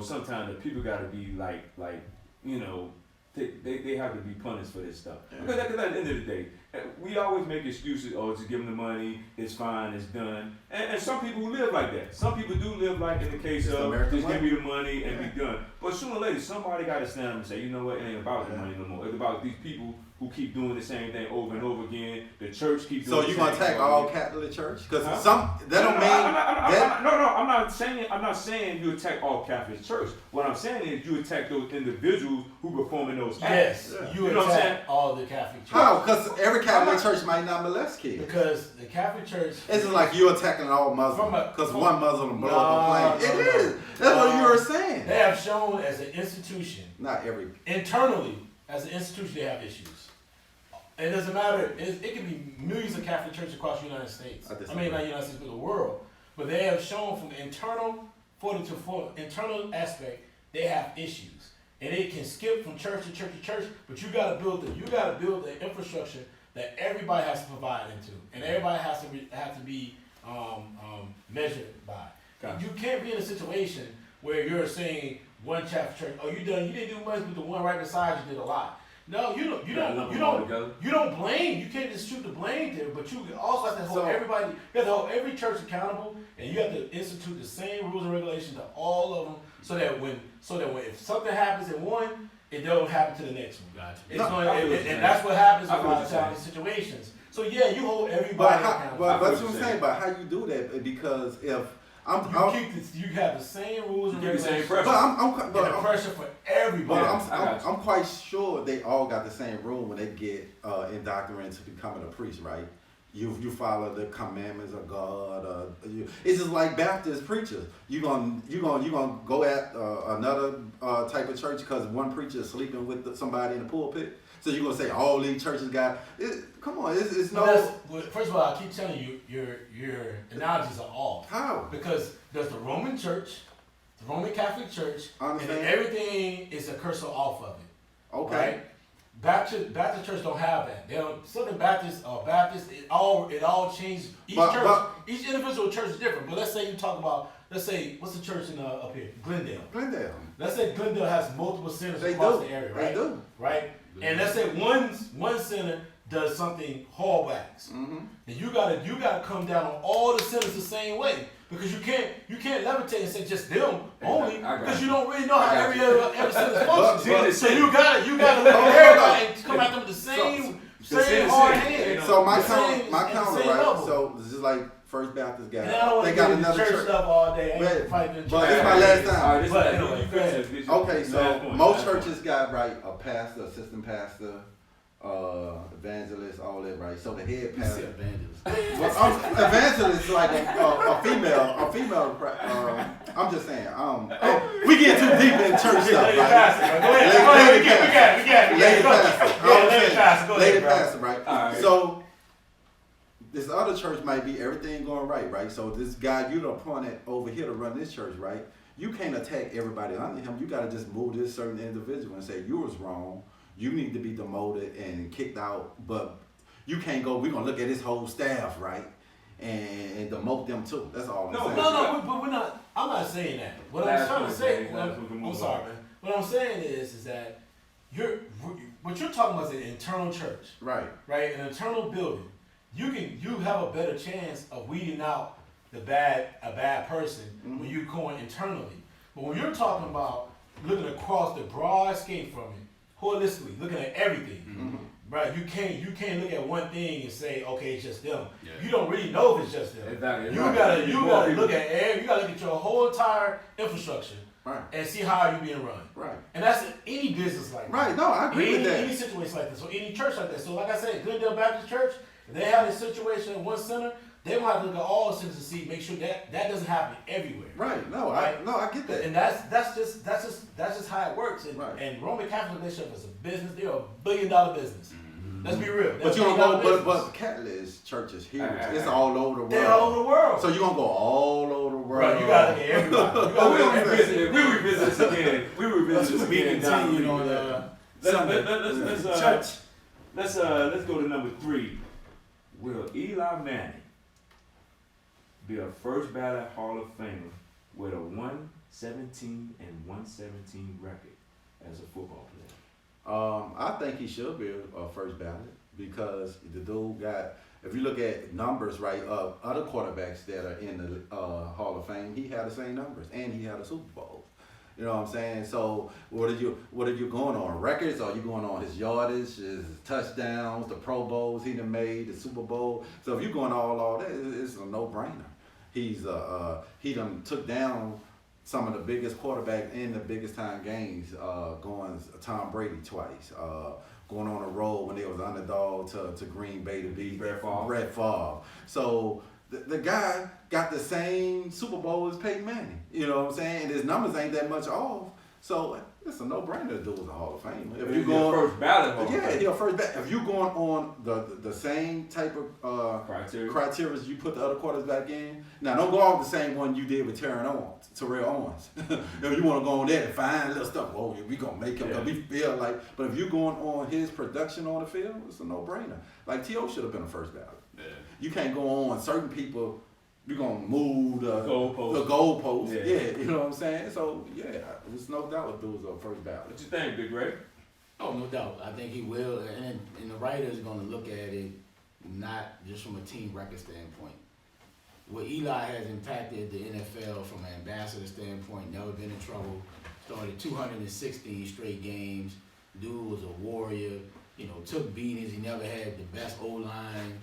sometimes the people gotta be like, they have to be punished for this stuff. Yeah. Because at the end of the day, we always make excuses. Oh, just give them the money. It's fine. It's done. And some people live like that. Some people do live like in the case It's of American just give way. me the money and be done. But sooner or later, somebody got to stand up and say, you know what? It ain't about the money no more. It's about these people who keep doing the same thing over and over again. The church keeps doing So the you same gonna thing attack over all again. Catholic church? Because Huh? that don't mean that. I'm I'm not saying you attack all Catholic church. What I'm saying is you attack those individuals who performing those acts. Yes, Yeah. you You know what I'm saying? attack all the Catholic church. How? Because every Catholic church might not molest kids. Because the Catholic Church. It's just like you attacking all Muslims because one Muslim blow up a plane. It is. That's what you were saying. They have shown as an institution, Not every. internally, as an institution, they have issues. It doesn't matter. It can be millions of Catholic churches across the United States. I I mean, not the United States, but the world. But they have shown from internal aspect, they have issues, and it can skip from church to church to church. But you got to build the infrastructure that everybody has to provide into, and everybody has to be measured by. Gotcha. You can't be in a situation where you're saying one Catholic church, oh, you didn't do much, but the one right beside you did a lot. No, you don't blame. You can't just shoot the blame there, but you also have to hold everybody. You have to hold every church accountable, and you have to institute the same rules and regulations to all of them, so that when if something happens in one, it don't happen to the next one. Gotcha. It's and that's what happens in a lot of times in situations. So yeah, you hold everybody accountable. But that's what I'm saying. But how you do that? Because if you have the same rules and You keep the same regulations. pressure. And the pressure for everybody. I'm quite sure they all got the same rule when they get indoctrinated to becoming a priest, right? You follow the commandments of God. It's just like Baptist preachers. You gonna go at another type of church because one preacher is sleeping with somebody in the pulpit. So you're gonna say all these churches got it? Come on, it's no. First of all, I keep telling you, your analogies are off. How? Because there's the Roman Church, the Roman Catholic Church, and Understand? everything is a cursor off of it. Okay. Right? Baptist Church don't have that. They don't. Southern Baptist or Baptist, it all changes. Each individual church is different. But let's say you talk about, what's the church in up here? Glendale. Let's say Glendale has multiple centers across the area, right? They do. Right? And let's say one center does something horrible-acts. Mm-hmm. Then you gotta come down on all the centers the same way, because you can't levitate and say just them only, because you don't really know how every center functions. So you gotta look at everybody and come at them with the same hard hand. So my Same counter, right? level. So this is like First Baptist guy. And I don't want They to got get into another church church. stuff all day. I ain't But- fighting the but church. it's my last time. All right, But anyway, go ahead. Okay, so most churches got right a pastor, assistant pastor, evangelist, all that, right? So the head You say pastor. evangelist. Well, evangelist is like a female. I'm just saying. We get too deep in church stuff, Lady right? pastor, go ahead. Lady We got it. Lady Go ahead. pastor. Yeah, lady pastor. Go ahead, Lady bro. pastor, right? All right. So this other church might be everything going right? So this guy you appointed over here to run this church, right? You can't attack everybody under him. You got to just move this certain individual and say you was wrong. You need to be demoted and kicked out. But you can't go. We're gonna look at his whole staff, right? And demote them too. That's all I'm saying. No, but we're not. I'm not saying that. What I'm trying to say. I'm I'm sorry, man. What I'm saying is that what you're talking about is an internal church, Right. right? An internal building. You have a better chance of weeding out a bad person when you're going internally. But when you're talking about looking across the broad scape from it, holistically, looking at everything, right? You can't look at one thing and say, okay, it's just them. Yeah. You don't really know if it's just them. Exactly. You gotta look at your whole entire infrastructure Right. and see how you're being run. Right. And that's in any business like that. Right. No, I agree with that. Any situation like this, or any church like that. So like I said, Glendale Baptist Church, if they have this situation in one center, they might have to look at all the centers to see, make sure that doesn't happen everywhere. Right. No, Right. I get that. And that's just how it works. And, Right. and Roman Catholic Bishop is a business. They're a $1 billion business. Let's be real. But you don't $1 go. billion But business. Catholic church is huge. Right. It's all over the world. They're all over the world. So you gonna go all over the world. Right, you gotta look at everybody. You gotta We look at everybody. revisit this again. We revisit this We again. continued on Sunday. Let's go to number 3. Will Eli Manning be a first ballot Hall of Famer with a 117 and 117 record as a football player? I think he should be a first ballot because the dude got. If you look at numbers, right, of other quarterbacks that are in the Hall of Fame, he had the same numbers and he had a Super Bowl. You know what I'm saying? So what are you going on? Records? Or are you going on his yardage, his touchdowns, the Pro Bowls he done made, the Super Bowl? So if you're going all that, it's a no-brainer. He done took down some of the biggest quarterbacks in the biggest time games, going Tom Brady twice, going on a roll when they was underdog to Green Bay to beat Brett Favre. Brett Favre. So the guy got the same Super Bowl as Peyton Manning. You know what I'm saying? And his numbers ain't that much off. So it's a no-brainer to do as a Hall of Famer. If you He's going first ballot Hall of yeah, Famer. he'll first back. If you going on the same type of criteria you put the other quarterbacks in, now don't go off the same one you did with Terrell Owens. If you want to go on there and find little stuff, oh, we gonna make him. 'Cause we feel like, but if you going on his production on the field, it's a no-brainer. Like T.O. should have been a first ballot. Yeah. You can't go on certain people. You're gonna move the Goalpost. goalpost. Yeah. Yeah, you know what I'm saying. So yeah, there's no doubt dudes are first ballot. What you think, Big Ray? Oh, no doubt. I think he will, and the writer's going to look at it not just from a team record standpoint. What Eli has impacted the NFL from an ambassador standpoint, never been in trouble. Started 216 straight games. Dude was a warrior. You know, took beatings. He never had the best O-line.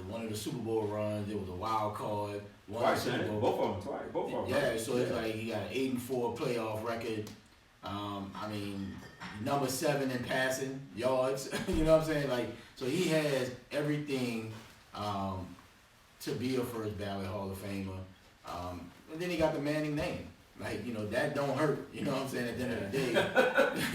One of the Super Bowl runs, it was a wild card. Twice, man. Both of them twice. Both of them. Yeah, so it's like he got an 8-4 playoff record. I mean, number 7 in passing yards. You know what I'm saying? Like, so he has everything to be a first ballot Hall of Famer. And then he got the Manning name. Like, you know, that don't hurt. You know what I'm saying? At the end of the day.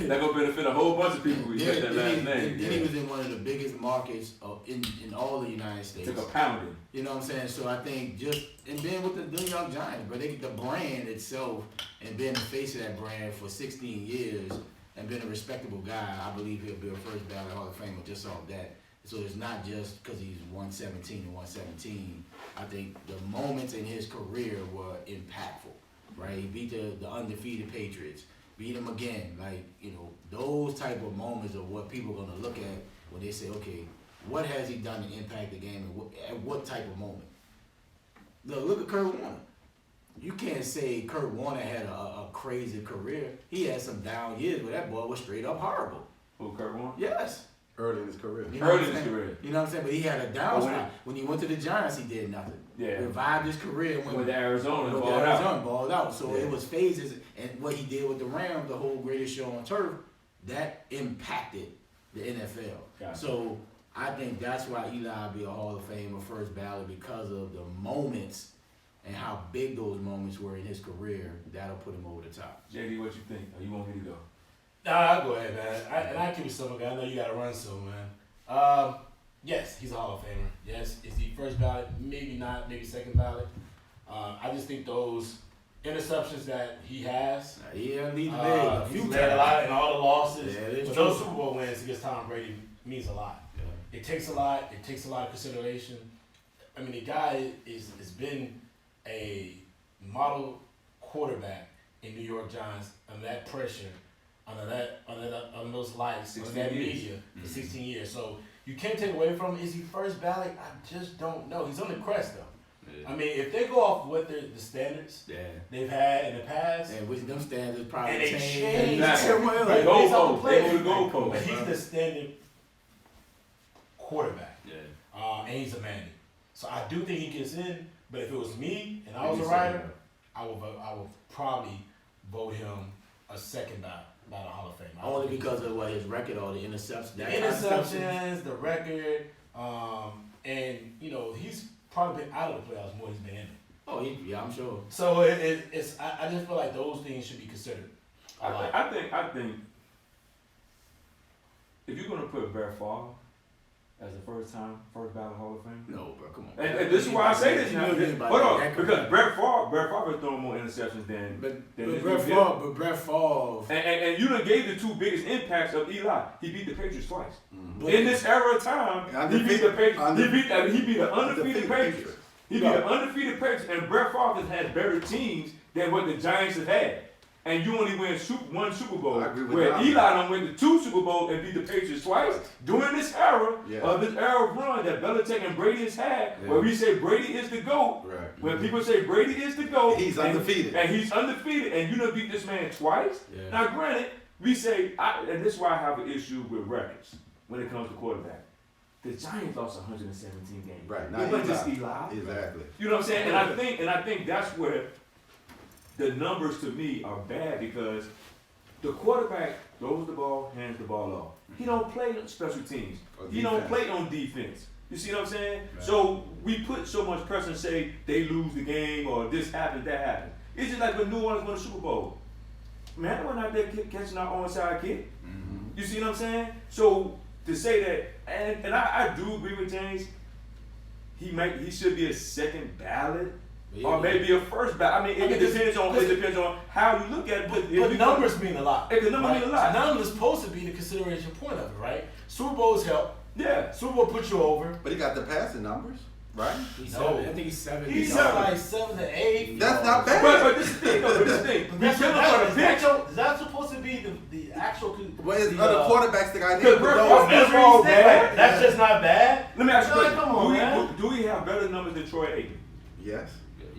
That gonna benefit a whole bunch of people who get that last name. Then he was in one of the biggest markets in all the United States. Took a pounding. You know what I'm saying? So I think and being with the New York Giants, but the brand itself and being the face of that brand for 16 years and being a respectable guy, I believe he'll be a first ballot Hall of Famer just off that. So it's not just because he's 117 and 117. I think the moments in his career were impactful, right? He beat the undefeated Patriots, beat them again. Like, you know, those type of moments are what people are going to look at when they say, okay, what has he done to impact the game and at what type of moment? Look at Kurt Warner. You can't say Kurt Warner had a crazy career. He had some down years, but that boy was straight up horrible. Who, Kurt Warner? Yes. Early in his career. You know Early what in I'm his saying? career. You know what I'm saying? But he had a down But spot. When he went to the Giants, he did nothing. Yeah. Revived his career and With Arizona, with balled Arizona, out. balled out. So Yeah. it was phases, and what he did with the Rams, the whole greatest show on turf, that impacted the NFL. Gotcha. So I think that's why Eli will be a Hall of Famer first ballot because of the moments and how big those moments were in his career. That'll put him over the top. JD, what you think? Or you want me to go? Nah, I'll go ahead, man. And I keep it simple, guy. I know you got to run soon, man. Yes, he's a Hall of Famer. Yes, is he first ballot? Maybe not. Maybe second ballot. I just think those interceptions that he has, Yeah, lead the leg a few he's times. led a lot in all the losses. Yeah, it is but true. those Super Bowl wins against Tom Brady means a lot. Yeah. It takes a lot. It takes a lot of consideration. I mean, the guy has been a model quarterback in New York Giants under that pressure, under those lights, under 16 that years. media for 16 years. So you can't take away from him. Is he first ballot? I just don't know. He's on the crest though. Yeah. I mean, if they go off what the standards Yeah. they've had in the past, And which them standards probably and they changed. changed. Exactly. Well, The Like, based off goalpost. the They play. move the goalpost. But he's the standard quarterback. Yeah. And he's a man. So I do think he gets in. But if it was me and I was a You writer, say I would probably vote him a second ballot Hall of Fame. Only because of what his record or the interceptions. the interceptions, the record, and you know he's probably been out of the playoffs more than he's been in it. Oh, yeah, I'm sure. So it's I just feel like those things should be considered a lot. I think if you're gonna put Brett Favre as a first ballot Hall of Fame. No, bro, come on. And this is why I say this now. You know about Hold on, that. because Brett Favre has thrown more interceptions than But Brett Favre. and you done gave the two biggest impacts of Eli. He beat the Patriots twice. But- In this era of time, he beat the Patriots. He beat the undefeated Patriots. He beat the undefeated Patriots, and Brett Favre has had better teams than what the Giants have had. And you only win one Super Bowl, I agree with where that. Eli done win the 2 Super Bowls and beat the Patriots twice during this era Yeah. of run that Belichick and Brady has had, Yeah. where we say Brady is the GOAT. Right. When people say Brady is the GOAT, He's and- undefeated. and he's undefeated, and you done beat this man twice. Yeah. Now, granted, we say, and this is why I have an issue with records when it comes to quarterback. The Giants lost 117 games. Right. It wasn't just Eli. Exactly. You know what I'm saying? And I think that's where the numbers to me are bad because the quarterback throws the ball, hands the ball off. He don't play on special teams. He don't play on defense. You see what I'm saying? Right. So we put so much pressure and say they lose the game or this happened, that happened. It's just like when New Orleans won the Super Bowl. Man, I went out there catching our onside kick. Mm-hmm. You see what I'm saying? So to say that, and I do agree with James. He should be a second ballot. Or maybe a first ballot. I mean, it depends on how you look at it. But numbers mean a lot. The numbers mean a lot. Numbers supposed to be the consideration point of it, right? Super Bowls help. Yeah. Super Bowl put you over. But he got the passing numbers, right? No. I think he's 7. He's like 7 to 8. That's not bad. But this is the thing, though. This is the thing. We still for the pitch. Is that supposed to be the actual? Well, it's other quarterbacks that got Because hit. Brett but Favre those- is all bad. That's just not bad. Let me ask you a Like, question. come on, man. Do we have better numbers than Troy Aikman? Yes.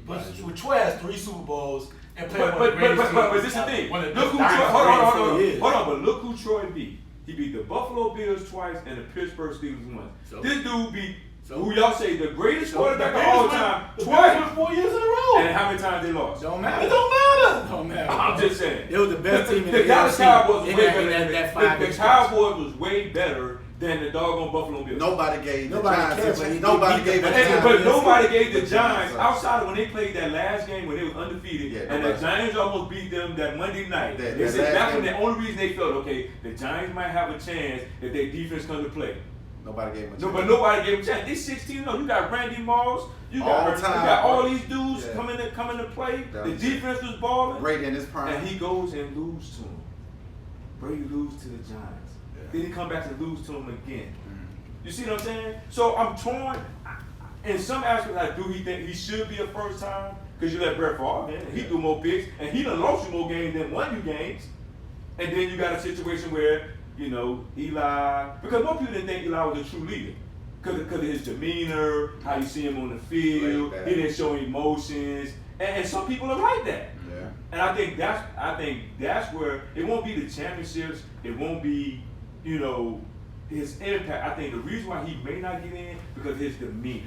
But Troy has 3 Super Bowls and played But one of the greatest this is the teams. thing. One of Look the who Troy. dynasties. Hold on. But look who Troy beat. He beat the Buffalo Bills twice and the Pittsburgh Steelers once. So- This dude beat So- who y'all say the greatest quarterback of The all Bears time won twice. 4 years in a row. And how many times they lost? Don't It matter. don't matter. Don't matter. I'm just saying. It was the best team in The the Dallas AFC Cowboys was in way that- better. in that 5 The years. Cowboys was way better than the doggone Buffalo Bills. Nobody gave the Nobody Giants. cared, but he Nobody beat gave the the best Giants. But nobody gave the The Giants, Giants. outside of when they played that last game when they was undefeated, Yeah, and the nobody- Giants almost beat them that Monday night. That- They that said last that's when game- the only reason they felt, okay, the Giants might have a chance if their defense comes to play. Nobody gave him a No, chance. but nobody gave them a chance. They 16. No, you got Randy Moss, you All got time. all these dudes Yeah. coming to play. That The was defense was balling, Great in his prime. and he goes and loses to him. Brady loses to the Giants. Yeah. Then he come back and lose to him again. You see what I'm saying? So I'm torn. In some aspects, I do think he should be a first time because you let Brett Favre, man, and he threw more picks, and he done lost you more games than won you games. And then you got a situation where, you know, Eli, because most people didn't think Eli was a true leader. Because of his demeanor, how you see him on the field, Laid back. he didn't show emotions. And some people are like that. Yeah. And I think that's where it won't be the championships, it won't be, you know, his impact. I think the reason why he may not get in because of his demeanor.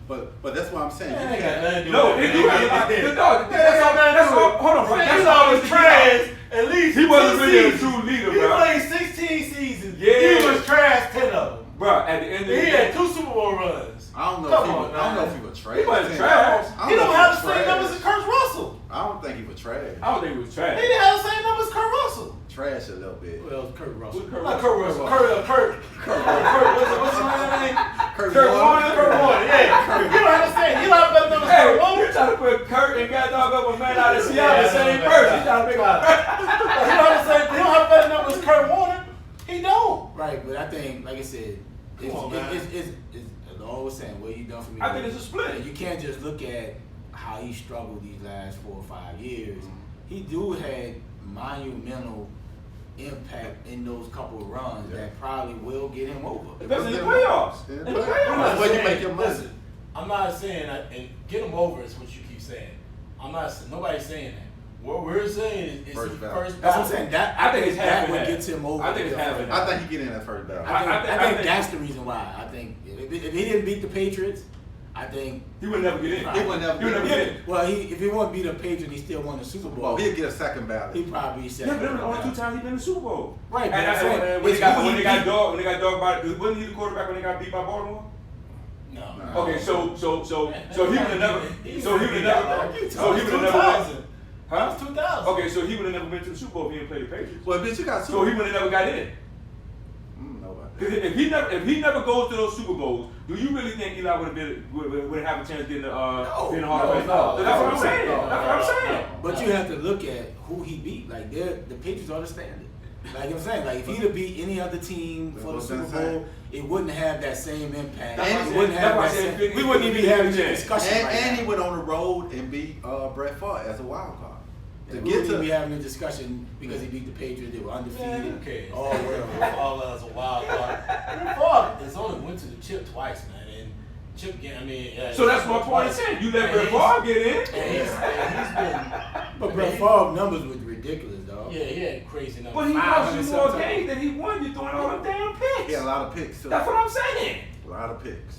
But that's what I'm saying. Man, You ain't got can't- nothing to do No, with it do have a lot. Man, That's all. Hold on, bro. That's He's all. always trash. At least He wasn't 10 really a seasons. true leader, He bro. played 16 seasons. Yeah. He was trash 10 of them. Bro, at the end of the He day, had 2 Super Bowl runs. I don't know Come if he on, was. I don't know man. if he was trash. He wasn't I trash. He don't have the think same he was numbers as trash. Kurt Russell. I don't think he was trash. I don't think it was trash. He didn't have the same numbers as Kurt Russell. Trash a little bit. Well, Kurt Russell. Not Kurt Russell. Kurt. What's his name? Kurt Kurt Warner. Kurt Warner. Yeah. You don't have the same. You don't have better numbers as Hey, Kurt Warner. you trying to put Kurt and God dog up a man out of Seattle, the same Yeah, person. You trying to make He don't have better numbers as Kurt Warner. He don't. Right, but I think, like I said, it's Come on, man. as always saying, what you done for me. I think it's a split. You can't just look at how he struggled these last 4 or 5 years. He do had monumental impact in those couple of runs Yeah. that probably will get him over. Especially in the playoffs. In the In the playoffs. I'm not playoffs. Where you saying- make your money. Listen, I'm not saying that, and get him over is what you keep saying. Nobody's saying that. What we're saying is First he ballot. first That's what I'm ballot. saying. That I think it's half that and what half. gets him over. I think it's half and half. I think he get in that first ballot. I think think- that's the reason why. I think if he didn't beat the Patriots, I think. He would never get in. He would never He would never get get in. in. Well, if he won't beat the Patriots, he still won the Super Bowl. Well, he'll get a second ballot. He probably said. Yeah, but them the only 2 times he been in the Super Bowl. Right, but And I'm saying, when it's they got who when he they got beat. dogged by wasn't he the quarterback when they got beat by Baltimore? No. Okay, so he would have never He's so he would have never so he would have never 2000. huh? That's 2000. Okay, so he would have never been to the Super Bowl if he didn't play the Patriots. Well, bitch, you got So he would have never got in. Nobody. 'Cause if he never goes to those Super Bowls, do you really think Eli would have a chance of getting the in the Hall of Fame? no. That's what I'm saying. No, That's what I'm saying. But you have to look at who he beat. Like the Patriots are the standard. Like I'm saying, like if he'd have beat any other team for the That's what Super I'm saying. Bowl, it wouldn't have that same impact. That's what I'm It wouldn't saying. have That's that why I said same, 50, we wouldn't even be having this 50%. discussion right And now. he went on the road and beat Brett Favre as a wild card. To We get wouldn't even to be having a discussion because he beat the Patriots. They were undefeated. Who cares? Oh well. All as a wild card. Favre has only went to the chip twice, man. And Chip, yeah. So that's my point. I'm saying you let Brett Favre get in. And he's been. But Brett Favre numbers was ridiculous, dog. Yeah, he had crazy numbers. But he 500 lost you more sometimes. games than he won. You throwing all them damn picks. he had a lot of picks too. That's what I'm saying. A lot of picks.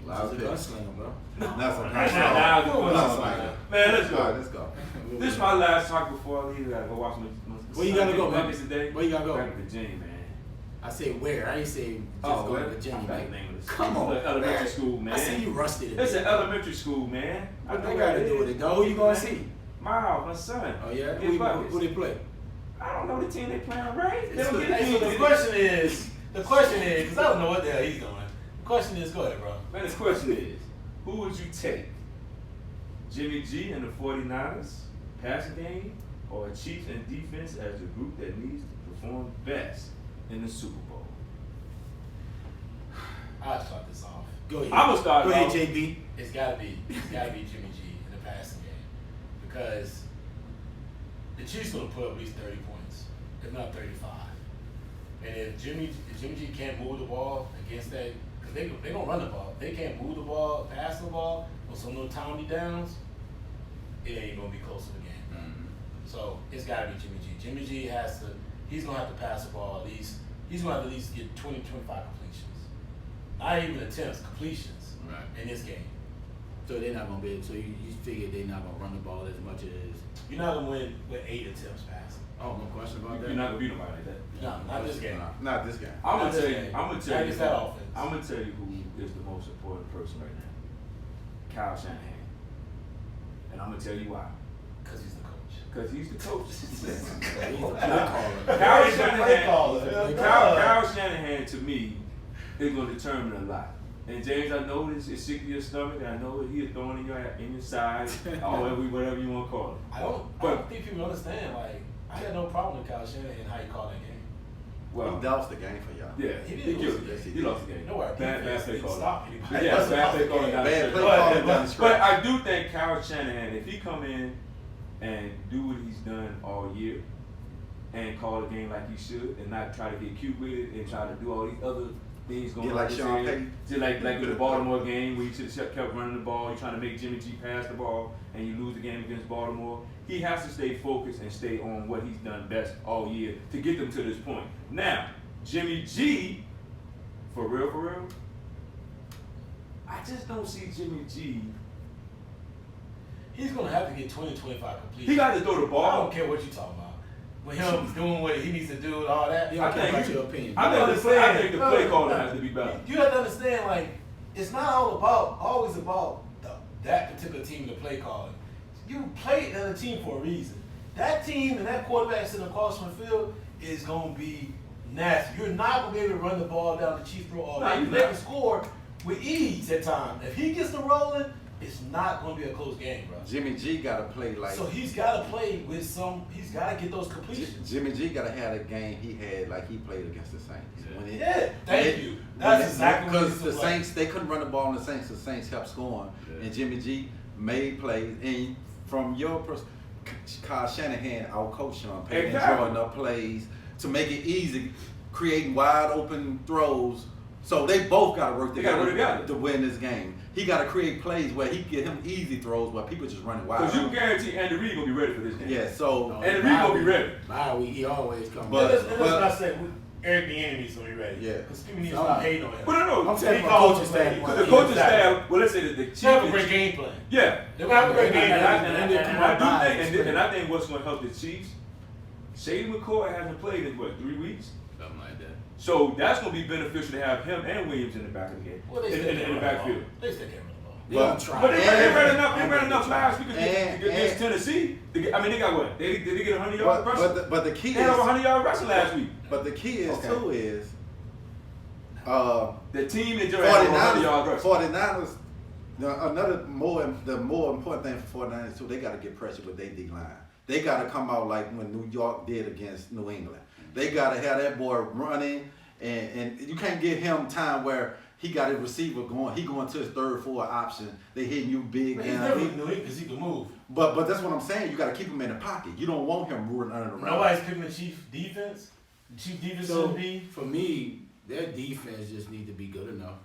A lot He's of a picks. gunslinger, bro. That's a Now the question. man. Man, let's All right, go. let's go. This is my last talk before I leave. I gotta go watch my Where you gotta go, man? Buckets today. Where you gotta go? Back to Virginia, man. I say where? I ain't say just go to Virginia, I forgot the man. name of this. Come on, Elementary man. school, man. I see you rusty today. It's an elementary school, man. What know they where got to do with it, though? Who you gonna see? Miles, my son. Oh yeah, Get buckets. who they play? I don't know the team they playing, right? They don't get Hey, so the question is, because I don't know what the hell he's doing. The question is, go ahead, bro. Man, the question is, who would you take? Jimmy G and the 49ers passing game, or Chiefs and defense as the group that needs to perform best in the Super Bowl? I'll start this off. Go ahead. I'ma start Go ahead, off. JB. It's gotta be Jimmy G in the passing game, because the Chiefs gonna put up at least 30 points, if not 35. And if Jimmy G can't move the ball against that, because they gonna run the ball. If they can't move the ball, pass the ball, or some little Tommy downs, it ain't gonna be close to the game. Mm-hmm. So it's gotta be Jimmy G. Jimmy G he's gonna have to pass the ball at least. He's gonna have to at least get 20, 25 completions. Not even attempts, completions Right. in this game. So they're not gonna be. So you figure they're not gonna run the ball as much as. You're not gonna win with 8 attempts passing. Oh, no question about that. You're not gonna beat nobody like that. No, not this game. Not this game. I'm Not gonna this tell you. game. I'm gonna Not tell you. against that offense. I'm gonna tell you who is the most important person right now. Kyle Shanahan. And I'm gonna tell you why. Because he's the coach. Because he's the coach. He's the play caller. Kyle He's the play Shanahan. caller. Kyle Shanahan to me is gonna determine a lot. And James, I know this is sick to your stomach. And I know he's throwing in your side, or whatever you want to call it. I don't think people understand. Like, I had no problem with Kyle Shanahan and how he called that game. Well, He doused the game for y'all. yeah, He he did lose killed the it. game. He lost the game. No, our Bad defense play didn't calling. stop anybody. Yeah, That's bad the play calling game. down the Bad stretch. play calling down the stretch. But I do think Kyle Shanahan, if he come in and do what he's done all year and call the game like he should and not try to get cute with it and try to do all these other things going Get on. like his Sean head. Payton. Just like with the Baltimore game where you should have kept running the ball, you're trying to make Jimmy G pass the ball and you lose the game against Baltimore. He has to stay focused and stay on what he's done best all year to get them to this point. Now, Jimmy G, for real, I just don't see Jimmy G. He's going to have to get 20, 25 completions. He got to throw the I ball. don't care what you're talking about. With him doing what he needs to do and all that. You don't I care think about you- your opinion. I think the play caller has to be better. You have to understand, like, it's not always about that particular team, the play calling. You play in a team for a reason. That team and that quarterback sitting across from the field is going to be nasty. You're not going to be able to run the ball down the Chiefs' throat all No, day. you're They not. can score with ease at times. If he gets the rolling, it's not going to be a close game, bro. Jimmy G got to play like. So he's got to play with he's got to get those completions. Jimmy G got to have a game he had like he played against the Saints. When it- Yeah, thank you. That's exactly what Because he's the like. Saints, they couldn't run the ball on the Saints kept scoring. Yeah. And Jimmy G made plays. And from your perspective, Kyle Shanahan out-coached Sean Payton, Exactly. drawing up plays to make it easy, creating wide open throws. So they both got to work They gotta work together together. to win this game. He got to create plays where he get him easy throws where people just running wide. Because you guarantee Andy Reid gonna be ready for this game. Yeah, so And Reid gonna be ready. Bye week, he always comes. But- Let's not say Eric Bieniemy's gonna be ready. Yeah. Because people need to stop hating on him. But no, I'm saying He from calls coaching the play. standpoint. the coaching Exactly. staff. Well, let's say that the They have a great Chiefs. game plan. Yeah. They have a great game And plan. I think what's going to help the Chiefs, Shady McCoy hasn't played in what, 3 weeks? Something like that. So that's going to be beneficial to have him and Williams in the back of the game, Well, they in still the can't run the ball. backfield. They still can't run the ball. They But- don't try. But they And- ran enough last week against and- Tennessee. They got what? Did they get 100 yards but, rushing? but the key They had over is 100 yard rushing last week. but the key is Okay. too is The team enjoyed over 100 yard rushing. 49ers, the more important thing for 49ers too, they got to get pressure with their D line. They got to come out like when New York did against New England. They got to have that boy running, and you can't give him time where he got his receiver going. He going to his third, fourth option. They hitting you big But he's down. never in New England because he can move. But that's what I'm saying. You got to keep him in the pocket. You don't want him running around. Nobody's picking the Chief defense. The Chief defense So should be. for me, their defense just need to be good enough,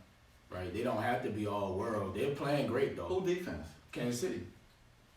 right? They don't have to be all world. They're playing great though. Who defense? Kansas City.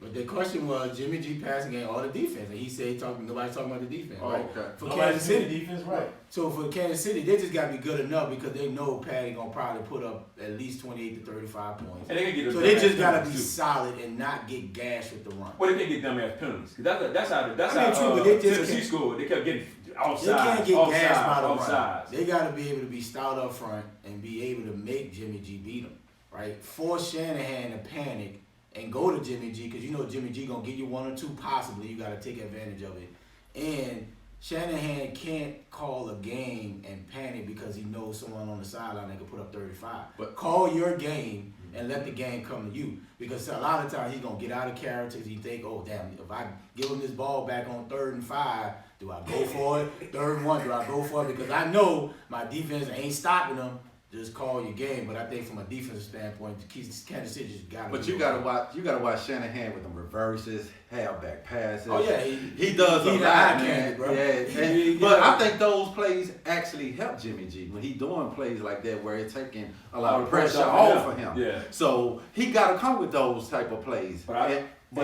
But the question was Jimmy G passing game all the defense, and he said nobody's talking about the defense, Oh, right? okay. For Nobody's Kansas doing City, defense, right? so for Kansas City, they just got to be good enough because they know Patty gonna probably put up at least 28 to 35 points. And they can get So they just gotta be penalties, too. solid and not get gashed with the run. Well, they can't get dumbass penalties. 'Cause that's how I mean, true, but they just Tennessee can't- scored. They kept getting offsides. They can't get gashed by the run. offsides. They got to be able to be stout up front and be able to make Jimmy G beat them, right? Force Shanahan to panic and go to Jimmy G because you know Jimmy G gonna give you one or two possibly. You got to take advantage of it. And Shanahan can't call a game and panic because he knows someone on the sideline that can put up 35. But call your game and let the game come to you because a lot of times he's gonna get out of character. He think, oh damn, if I give him this ball back on 3rd and 5, do I go for it? 3rd and 1, do I go for it? Because I know my defense ain't stopping them. Just call your game. But I think from a defensive standpoint, Kansas City just got to. But you gotta watch Shanahan with them reverses, halfback passes. Oh yeah, He does a he lot, the eye man. candy, bro. Yeah, but I think those plays actually help Jimmy G when he doing plays like that where it's taking a lot of pressure off of him. Yeah. So he got to come with those type of plays. But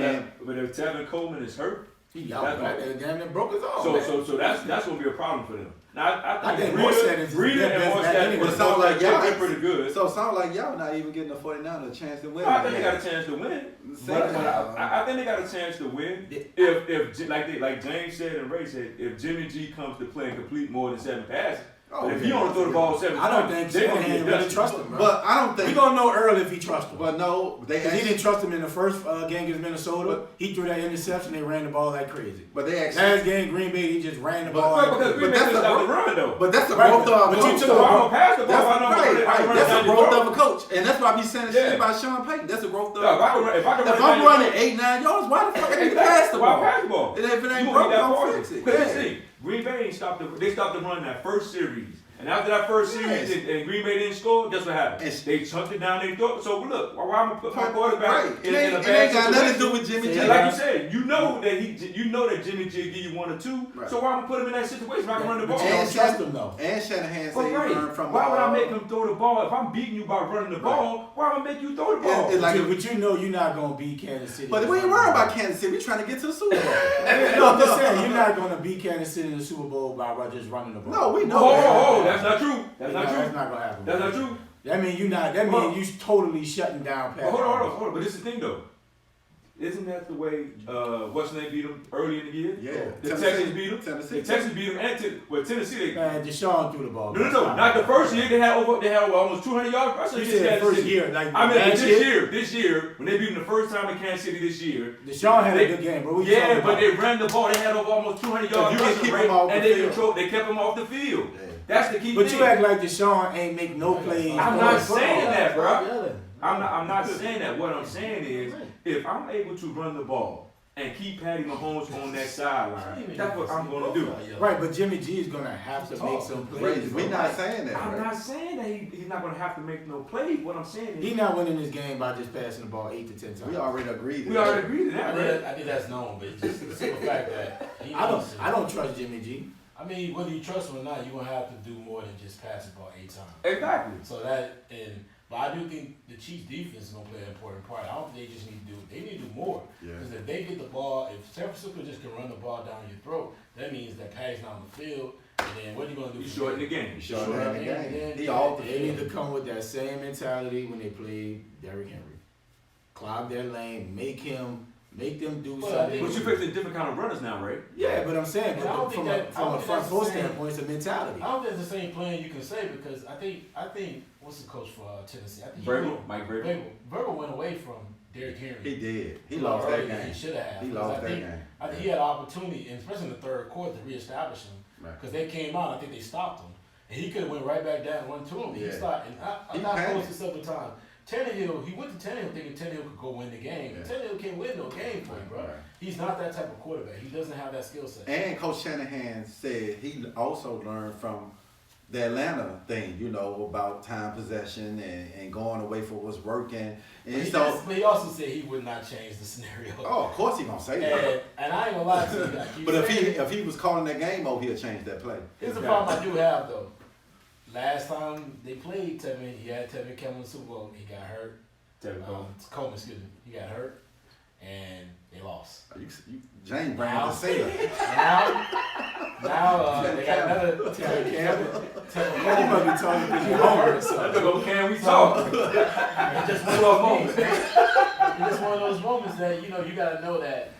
And if Tevin Coleman is hurt, He out, That's right? right. Damn near broke his arm. so that's gonna be a problem for them. Now I think think Morstead is Breida their and best back Morstead anyway. But it sounds like y'all they're pretty good. So it sounds like y'all not even getting the 49ers a chance to win. I think they got a chance to win. But I think they got a chance to win if like James said and Ray said, if Jimmy G comes to play and complete more than 7 passes. But if he only throw the ball 7 I don't times, think they gonna Shanahan get really dusty. trust him, bro. But I don't We think. gonna know early if he trusts him. But no, they Because he actually, didn't trust him in the first game against Minnesota. He threw that interception. They ran the ball like crazy. but they actually. Last game, Green Bay, he just ran the But- ball Well, like because crazy. Green Bay that's didn't the stop the growth- run though. But that's the Right, growth of a but you coach. took So the I'm ball. gonna pass the ball. That's I know right, right. That's a growth of a coach, and that's why I be saying Yeah. shit about Sean Payton. That's a growth of Yeah, a coach. if I can If I'm running 8-9 yards, why the fuck I need to pass the Why ball? pass the ball? And if it ain't You broke, gonna get that don't far. fix it. Because Yeah. see, Green Bay ain't stopped they stopped the run that first series. And after that first series Yes. and Green Bay didn't score, guess what happened? It's- They chunked it down their throat. So look, why I'm gonna put my quarterback Right. in It a ain't bad got situation? nothing to do with Jimmy G. And like you said, you know that Jimmy G give you 1 or 2. Right. So why I'm gonna put him in that situation where I can run the ball? But you don't trust him though. And Shanahan But said he right, learned from. why would I make him throw the ball? If I'm beating you by running the ball, why would I make you throw the ball? It's like- But you know you're not gonna beat Kansas City. But we ain't worried about Kansas City. We trying to get to the Super Bowl. No, I'm just saying you're not gonna beat Kansas City in the Super Bowl by just running the ball. No, we know. Oh, that's not true. That's not That's true. not gonna happen. That's not true. That means you not. That Well- means you totally shutting down. But hold on. But this is the thing though. Isn't that the way what's name beat them early in the year? Yeah. The Tennessee. Texans beat them. Tennessee. The Texans beat them, and Tennessee. Man, Deshaun threw the ball. No. Not the first year. They had over almost 200 yards rushing. You against said Kansas first City. year, like I mean, last this year, when they beat them the first time in Kansas City this year. Deshaun had They- a good game, bro. What you Yeah, talking but about? they ran the ball. They had over almost 200 yards you can rushing, keep right? them off And the they field. They kept them off the field. Yeah. That's the key But thing. you act like Deshaun ain't make no plays. I'm not saying that, bro. Yeah. I'm not saying that. What I'm saying is, if I'm able to run the ball and keep Patty Mahomes on that sideline, that's what I'm gonna do. Right, but Jimmy G is gonna have to make some plays. Crazy. We not saying that. I'm Right? not saying that he's not gonna have to make no plays. What I'm saying He is, not winning this game by just passing the ball 8 to 10 times. We already agreed. to we that. already agreed to that, right? I think that's known, but it's just the simple fact that he I needs to- don't trust Jimmy G. I mean, whether you trust him or not, you're gonna have to do more than just pass the ball 8 times. Exactly. So but I do think the Chiefs defense is gonna play an important part. I don't think they just need to they need to do more. Yeah. Because if they get the ball, if San Francisco just can run the ball down your throat, that means that Patty's not on the field. And then what are you gonna do? You shorten the game. He short in the game. He off the They need field. to come with that same mentality when they play Derrick Henry. Clog their lane, make them do Well, I something. think- But you're facing different kind of runners now, right? Yeah, but I'm saying And I don't from think that- I from don't a think front that's four the same- standpoint, it's a mentality. I don't think it's the same plan you can say because I think what's the coach for Tennessee? I think Mike Vrabel. Vrabel went away from Derrick Henry. He did. He lost that earlier than game. He should have. He because lost I that think, game. I think he had an opportunity, and especially in the third quarter, to reestablish him. Right. Because they came out, I think they stopped him. And he could have went right back down and run to him. He Yeah. started, and He I'm not panicked. posted several times. Tannehill, he went to Tannehill thinking Tannehill could go win the game. Yeah. Tannehill can't win no game for you, bro. Right. He's not that type of quarterback. He doesn't have that skill set. And Coach Shanahan said he also learned from the Atlanta thing, about time possession and going away for what's working. And But he also said he would not change the scenario. of course he gonna say that. And I ain't gonna lie to you. I keep But saying if he was calling that game over, he'll change that play. here's the problem I do have though. Last time they played Tevin, he had Tevin Campbell in the Super Bowl. He got hurt. Tevin Coleman. Coleman, excuse me. He got hurt. and they lost. James bringing to say that. Now they got another. You must be talking because you're hungry. Let's go, can we talk? It's just one of those moments. It's just one of those moments that you gotta know that.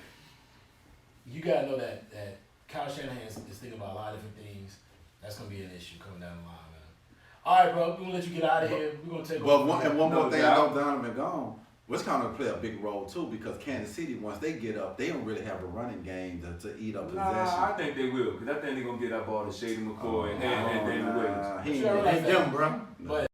You gotta know that Kyle Shanahan is thinking about a lot of different things. That's gonna be an issue coming down the line, man. All right, bro. We're gonna let you get out of here. We're gonna take. But one No more thing, I doubt. know Donovan gone. Which kind of play a big role too, because Kansas City, once they get up, they don't really have a running game to eat up Nah, I possession. think they will, because I think they're going to get up all the Shady McCoy and Daniel Williams. He Sure, ain't like Ain't them, bro. But